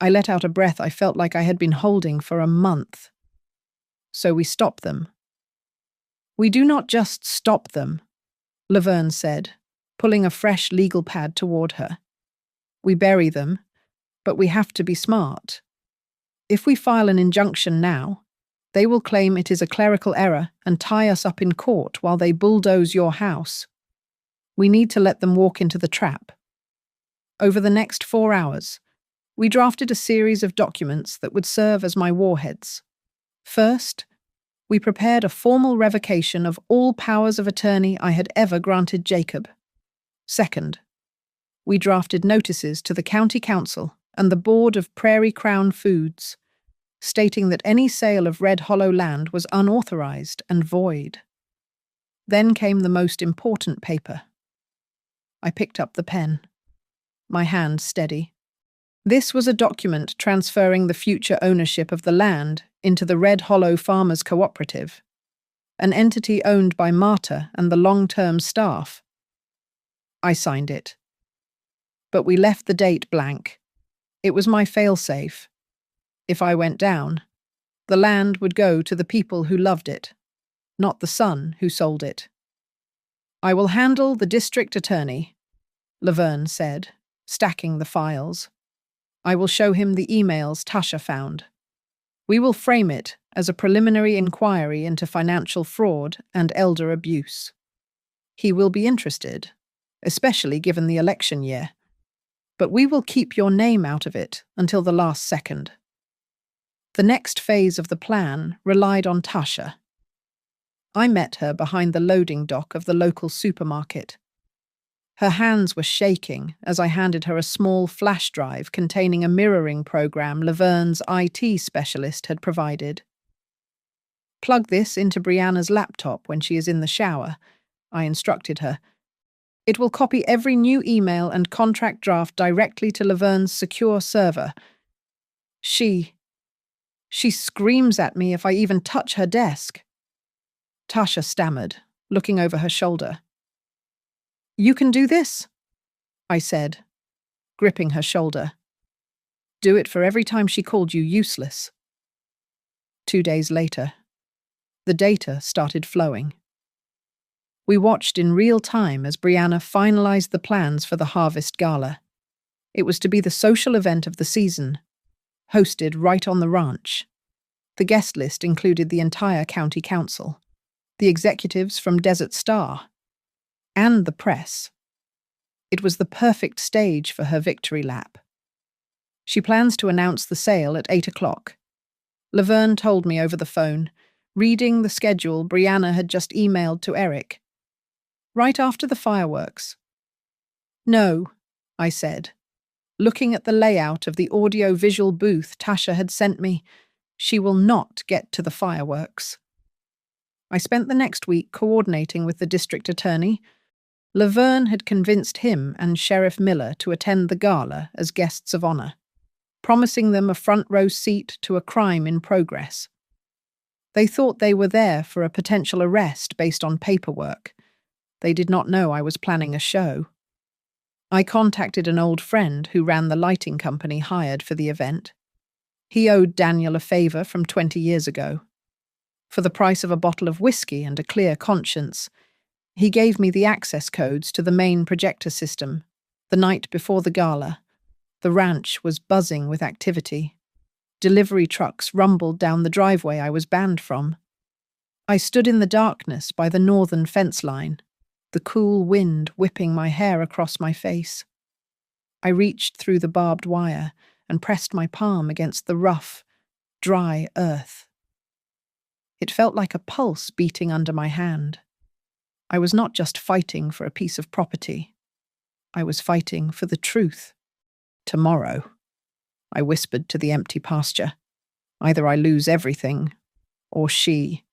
I let out a breath I felt like I had been holding for a month. So we stop them. We do not just stop them, Laverne said, pulling a fresh legal pad toward her. We bury them, but we have to be smart. If we file an injunction now, they will claim it is a clerical error and tie us up in court while they bulldoze your house. We need to let them walk into the trap. Over the next 4 hours, we drafted a series of documents that would serve as my warheads. First, we prepared a formal revocation of all powers of attorney I had ever granted Jacob. Second, we drafted notices to the county council and the board of Prairie Crown Foods, stating that any sale of Red Hollow land was unauthorized and void. Then came the most important paper. I picked up the pen, my hand steady. This was a document transferring the future ownership of the land into the Red Hollow Farmers Cooperative, an entity owned by Marta and the long-term staff. I signed it. But we left the date blank. It was my fail-safe. If I went down, the land would go to the people who loved it, not the son who sold it. I will handle the district attorney, Laverne said, stacking the files. I will show him the emails Tasha found. We will frame it as a preliminary inquiry into financial fraud and elder abuse. He will be interested, especially given the election year. But we will keep your name out of it until the last second. The next phase of the plan relied on Tasha. I met her behind the loading dock of the local supermarket. Her hands were shaking as I handed her a small flash drive containing a mirroring program Laverne's IT specialist had provided. Plug this into Brianna's laptop when she is in the shower, I instructed her. It will copy every new email and contract draft directly to Laverne's secure server. She screams at me if I even touch her desk. Tasha stammered, looking over her shoulder. You can do this? I said, gripping her shoulder. Do it for every time she called you useless. 2 days later, the data started flowing. We watched in real time as Brianna finalized the plans for the Harvest Gala. It was to be the social event of the season, hosted right on the ranch. The guest list included the entire county council. the executives from Desert Star, and the press. It was the perfect stage for her victory lap. She plans to announce the sale at 8 o'clock. Laverne told me over the phone, reading the schedule Brianna had just emailed to Eric. Right after the fireworks. No, I said, looking at the layout of the audio-visual booth Tasha had sent me. She will not get to the fireworks. I spent the next week coordinating with the district attorney. Laverne had convinced him and Sheriff Miller to attend the gala as guests of honor, promising them a front-row seat to a crime in progress. They thought they were there for a potential arrest based on paperwork. They did not know I was planning a show. I contacted an old friend who ran the lighting company hired for the event. He owed Daniel a favor from 20 years ago. For the price of a bottle of whiskey and a clear conscience, he gave me the access codes to the main projector system. The night before the gala, the ranch was buzzing with activity. Delivery trucks rumbled down the driveway I was banned from. I stood in the darkness by the northern fence line, the cool wind whipping my hair across my face. I reached through the barbed wire and pressed my palm against the rough, dry earth. It felt like a pulse beating under my hand. I was not just fighting for a piece of property. I was fighting for the truth. Tomorrow, I whispered to the empty pasture. Either I lose everything, or she,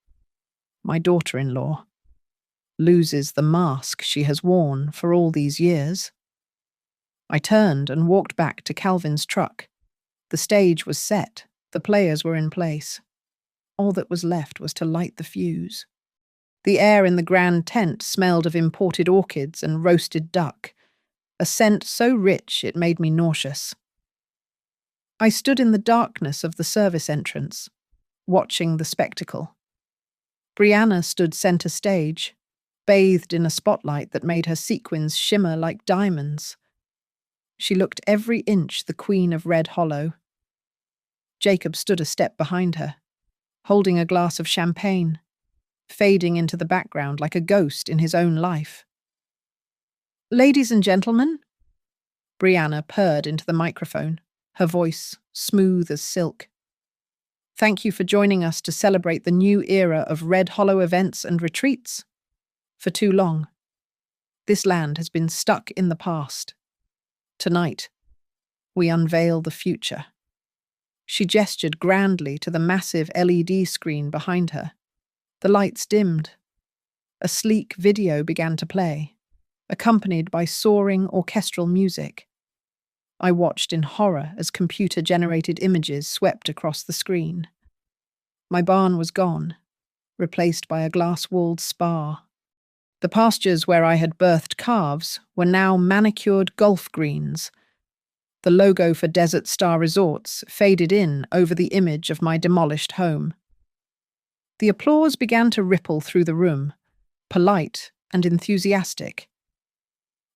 my daughter-in-law, loses the mask she has worn for all these years. I turned and walked back to Calvin's truck. The stage was set, the players were in place. All that was left was to light the fuse. The air in the grand tent smelled of imported orchids and roasted duck, a scent so rich it made me nauseous. I stood in the darkness of the service entrance, watching the spectacle. Brianna stood center stage, bathed in a spotlight that made her sequins shimmer like diamonds. She looked every inch the queen of Red Hollow. Jacob stood a step behind her, holding a glass of champagne, fading into the background like a ghost in his own life. "Ladies and gentlemen," Brianna purred into the microphone, her voice smooth as silk. "Thank you for joining us to celebrate the new era of Red Hollow events and retreats. For too long, this land has been stuck in the past. Tonight, we unveil the future." She gestured grandly to the massive LED screen behind her. The lights dimmed. A sleek video began to play, accompanied by soaring orchestral music. I watched in horror as computer-generated images swept across the screen. My barn was gone, replaced by a glass-walled spa. The pastures where I had birthed calves were now manicured golf greens. The logo for Desert Star Resorts faded in over the image of my demolished home. The applause began to ripple through the room, polite and enthusiastic.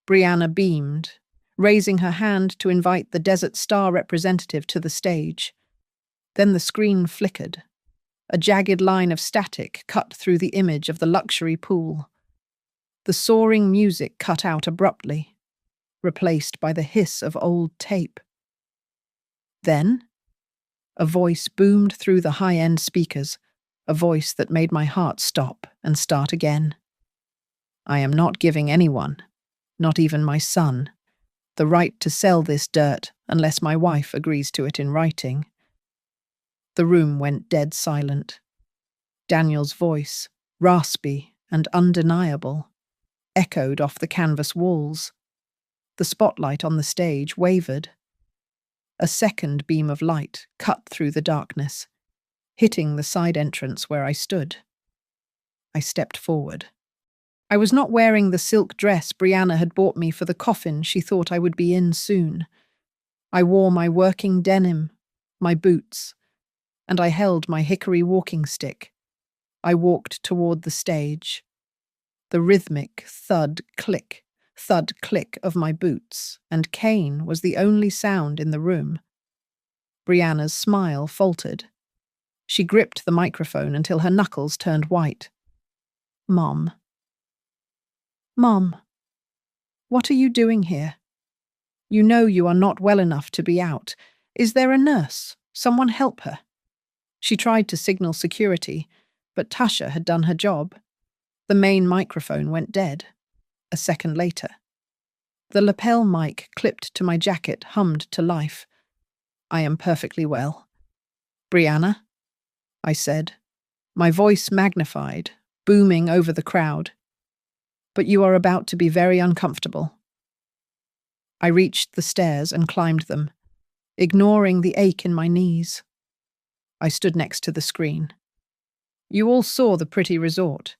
Brianna beamed, raising her hand to invite the Desert Star representative to the stage. Then the screen flickered. A jagged line of static cut through the image of the luxury pool. The soaring music cut out abruptly, replaced by the hiss of old tape. Then, a voice boomed through the high-end speakers, a voice that made my heart stop and start again. "I am not giving anyone, not even my son, the right to sell this dirt unless my wife agrees to it in writing." The room went dead silent. Daniel's voice, raspy and undeniable, echoed off the canvas walls. The spotlight on the stage wavered. A second beam of light cut through the darkness, hitting the side entrance where I stood. I stepped forward. I was not wearing the silk dress Brianna had bought me for the coffin she thought I would be in soon. I wore my working denim, my boots, and I held my hickory walking stick. I walked toward the stage. The rhythmic thud-click of my boots and cane was the only sound in the room. Brianna's smile faltered. She gripped the microphone until her knuckles turned white. Mom. Mom, what are you doing here? You know you are not well enough to be out. Is there a nurse? Someone help her. She tried to signal security, but Tasha had done her job. The main microphone went dead. A second later. The lapel mic clipped to my jacket hummed to life. I am perfectly well. Brianna, I said, my voice magnified, booming over the crowd. But you are about to be very uncomfortable. I reached the stairs and climbed them, ignoring the ache in my knees. I stood next to the screen. You all saw the pretty resort.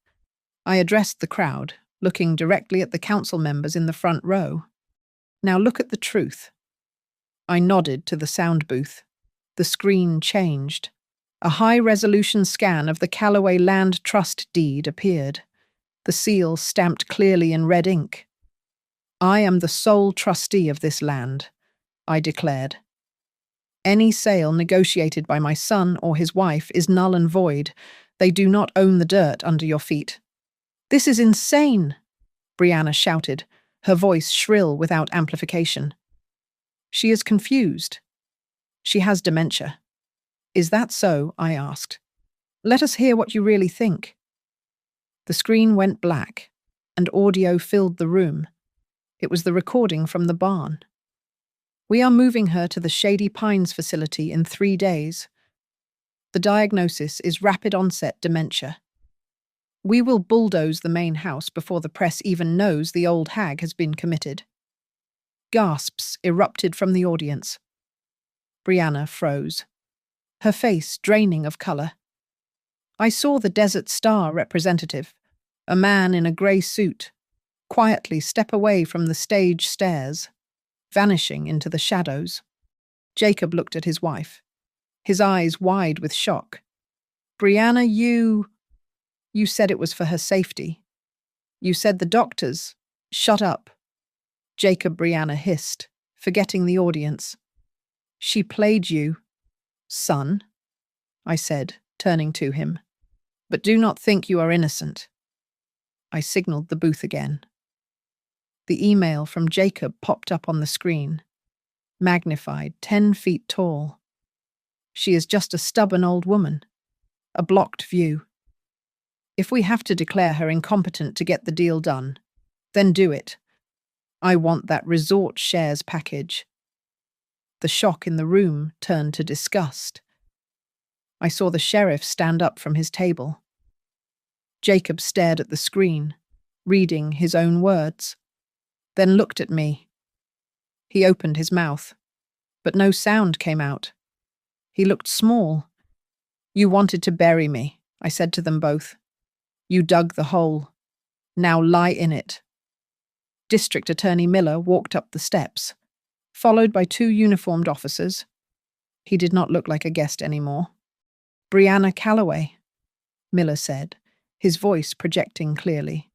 I addressed the crowd, looking directly at the council members in the front row. Now look at the truth. I nodded to the sound booth. The screen changed. A high-resolution scan of the Callaway Land Trust deed appeared. The seal stamped clearly in red ink. I am the sole trustee of this land, I declared. Any sale negotiated by my son or his wife is null and void. They do not own the dirt under your feet. This is insane, Brianna shouted, her voice shrill without amplification. She is confused. She has dementia. Is that so? I asked. Let us hear what you really think. The screen went black, and audio filled the room. It was the recording from the barn. We are moving her to the Shady Pines facility in 3 days. The diagnosis is rapid onset dementia. We will bulldoze the main house before the press even knows the old hag has been committed. Gasps erupted from the audience. Brianna froze, her face draining of colour. I saw the Desert Star representative, a man in a grey suit, quietly step away from the stage stairs, vanishing into the shadows. Jacob looked at his wife, his eyes wide with shock. Brianna, you said it was for her safety. You said the doctors. Shut up. Jacob, Brianna hissed, forgetting the audience. She played you, son, I said, turning to him. But do not think you are innocent. I signaled the booth again. The email from Jacob popped up on the screen, magnified 10 feet tall. She is just a stubborn old woman, a blocked view. If we have to declare her incompetent to get the deal done, then do it. I want that resort shares package. The shock in the room turned to disgust. I saw the sheriff stand up from his table. Jacob stared at the screen, reading his own words, then looked at me. He opened his mouth, but no sound came out. He looked small. You wanted to bury me, I said to them both. You dug the hole. Now lie in it. District Attorney Miller walked up the steps, followed by 2 uniformed officers. He did not look like a guest anymore. Brianna Callaway, Miller said, his voice projecting clearly.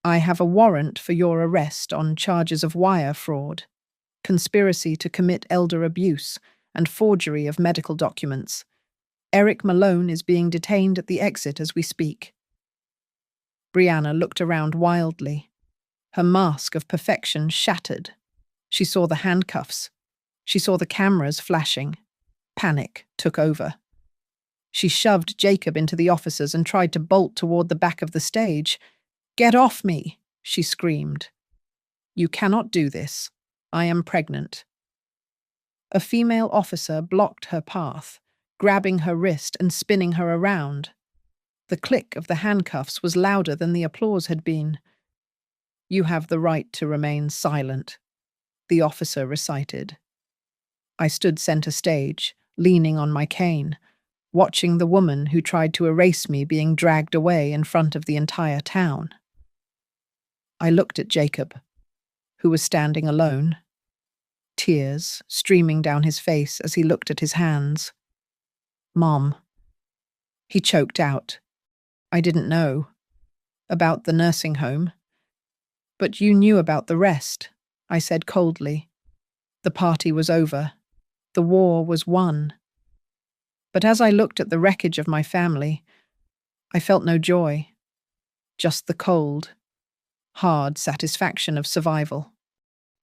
I have a warrant for your arrest on charges of wire fraud, conspiracy to commit elder abuse, and forgery of medical documents. Eric Malone is being detained at the exit as we speak. Brianna looked around wildly. Her mask of perfection shattered. She saw the handcuffs. She saw the cameras flashing. Panic took over. She shoved Jacob into the officers and tried to bolt toward the back of the stage. Get off me, she screamed. You cannot do this. I am pregnant. A female officer blocked her path, grabbing her wrist and spinning her around. The click of the handcuffs was louder than the applause had been. You have the right to remain silent, the officer recited. I stood center stage, leaning on my cane, watching the woman who tried to erase me being dragged away in front of the entire town. I looked at Jacob, who was standing alone, tears streaming down his face as he looked at his hands. Mom. He choked out. I didn't know. About the nursing home. But you knew about the rest, I said coldly. The party was over. The war was won. But as I looked at the wreckage of my family, I felt no joy. just the cold, hard satisfaction of survival.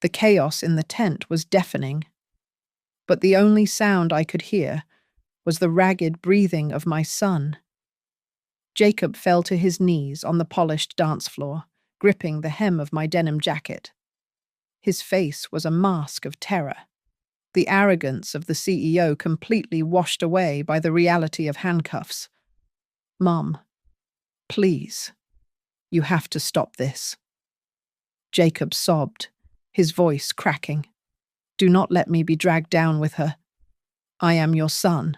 The chaos in the tent was deafening, but the only sound I could hear was the ragged breathing of my son. Jacob fell to his knees on the polished dance floor, gripping the hem of my denim jacket. His face was a mask of terror, the arrogance of the CEO completely washed away by the reality of handcuffs. "Mom, please, you have to stop this." Jacob sobbed, his voice cracking. "Do not let me be dragged down with her. I am your son."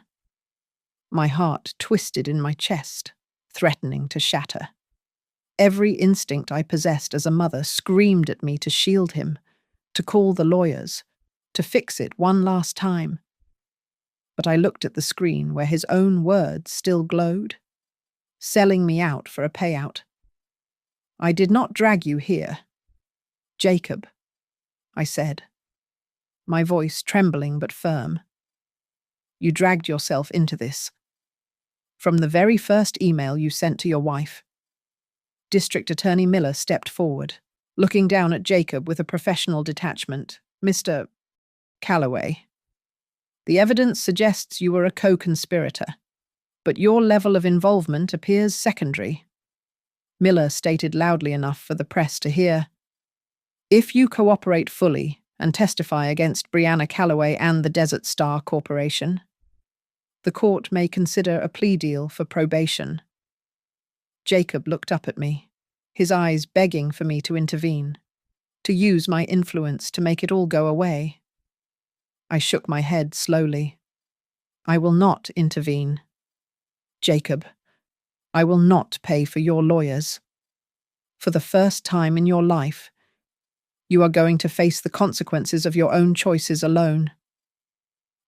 My heart twisted in my chest, threatening to shatter. Every instinct I possessed as a mother screamed at me to shield him, to call the lawyers, to fix it one last time. But I looked at the screen where his own words still glowed, selling me out for a payout. "I did not drag you here. Jacob," I said, my voice trembling but firm. "You dragged yourself into this. From the very first email you sent to your wife." District Attorney Miller stepped forward, looking down at Jacob with a professional detachment. "Mr. Calloway, the evidence suggests you were a co-conspirator, but your level of involvement appears secondary." Miller stated loudly enough for the press to hear. "If you cooperate fully and testify against Brianna Calloway and the Desert Star Corporation, the court may consider a plea deal for probation." Jacob looked up at me, his eyes begging for me to intervene, to use my influence to make it all go away. I shook my head slowly. "I will not intervene. Jacob, I will not pay for your lawyers. For the first time in your life, you are going to face the consequences of your own choices alone."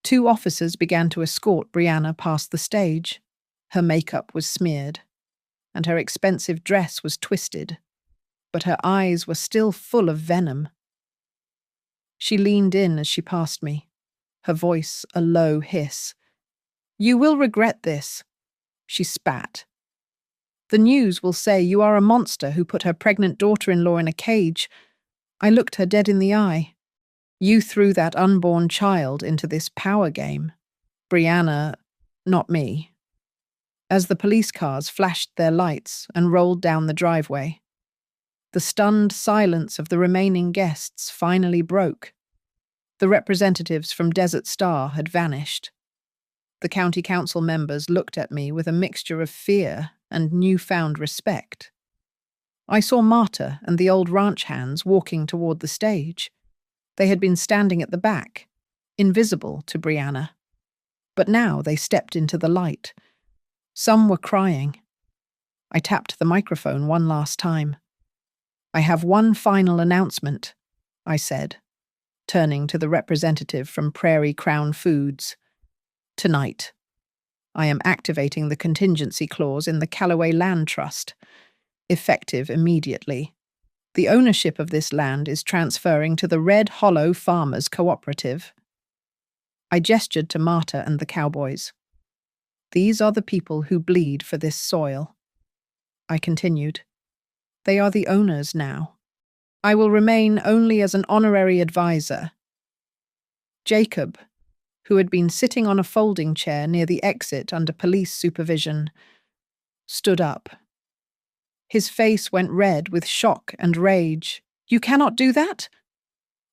2 officers began to escort Brianna past the stage. Her makeup was smeared, and her expensive dress was twisted, but her eyes were still full of venom. She leaned in as she passed me, her voice a low hiss. "You will regret this," she spat. "The news will say you are a monster who put her pregnant daughter-in-law in a cage." I looked her dead in the eye. "You threw that unborn child into this power game. Brianna, not me." As the police cars flashed their lights and rolled down the driveway, the stunned silence of the remaining guests finally broke. The representatives from Desert Star had vanished. The county council members looked at me with a mixture of fear and newfound respect. I saw Marta and the old ranch hands walking toward the stage. They had been standing at the back, invisible to Brianna. But now they stepped into the light. Some were crying. I tapped the microphone one last time. "I have one final announcement," I said, turning to the representative from Prairie Crown Foods. "Tonight, I am activating the contingency clause in the Callaway Land Trust, effective immediately. The ownership of this land is transferring to the Red Hollow Farmers Cooperative." I gestured to Marta and the cowboys. "These are the people who bleed for this soil." I continued. "They are the owners now. I will remain only as an honorary advisor." Jacob, who had been sitting on a folding chair near the exit under police supervision, stood up. His face went red with shock and rage. "You cannot do that!"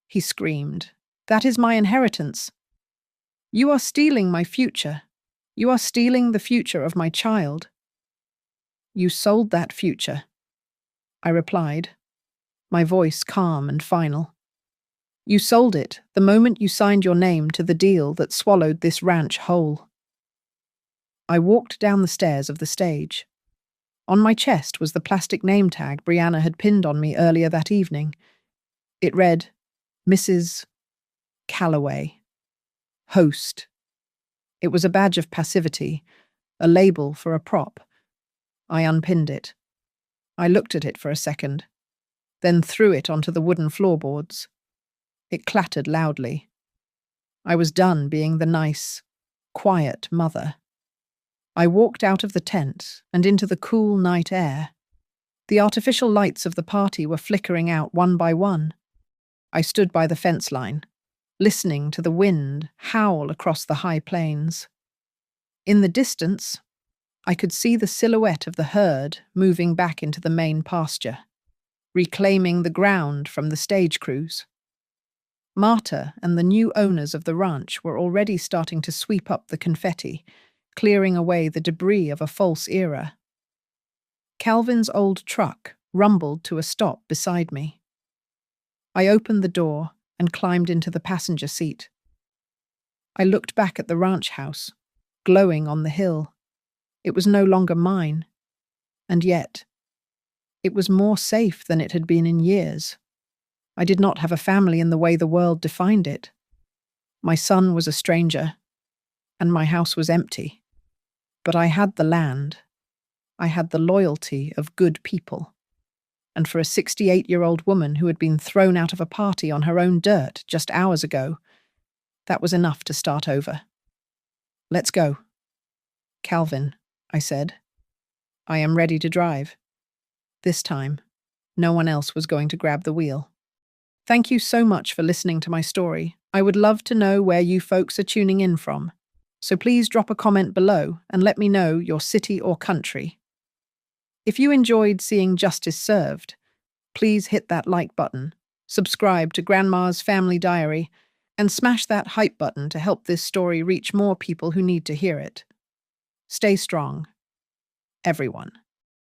he screamed. "That is my inheritance. You are stealing my future. You are stealing the future of my child." "You sold that future," I replied, my voice calm and final. "You sold it the moment you signed your name to the deal that swallowed this ranch whole." I walked down the stairs of the stage. On my chest was the plastic name tag Brianna had pinned on me earlier that evening. It read, "Mrs. Calloway, host." It was a badge of passivity, a label for a prop. I unpinned it. I looked at it for a second, then threw it onto the wooden floorboards. It clattered loudly. I was done being the nice, quiet mother. I walked out of the tent and into the cool night air. The artificial lights of the party were flickering out one by one. I stood by the fence line, listening to the wind howl across the high plains. In the distance, I could see the silhouette of the herd moving back into the main pasture, reclaiming the ground from the stage crews. Marta and the new owners of the ranch were already starting to sweep up the confetti, clearing away the debris of a false era. Calvin's old truck rumbled to a stop beside me. I opened the door and climbed into the passenger seat. I looked back at the ranch house, glowing on the hill. It was no longer mine, and yet it was more safe than it had been in years. I did not have a family in the way the world defined it. My son was a stranger, and my house was empty. But I had the land. I had the loyalty of good people. And for a 68-year-old woman who had been thrown out of a party on her own dirt just hours ago, that was enough to start over. Let's go. Calvin, I said. I am ready to drive. This time, no one else was going to grab the wheel. Thank you so much for listening to my story. I would love to know where you folks are tuning in from. So please drop a comment below and let me know your city or country. If you enjoyed seeing justice served, please hit that like button, subscribe to Grandma's Family Diary, and smash that hype button to help this story reach more people who need to hear it. Stay strong, everyone.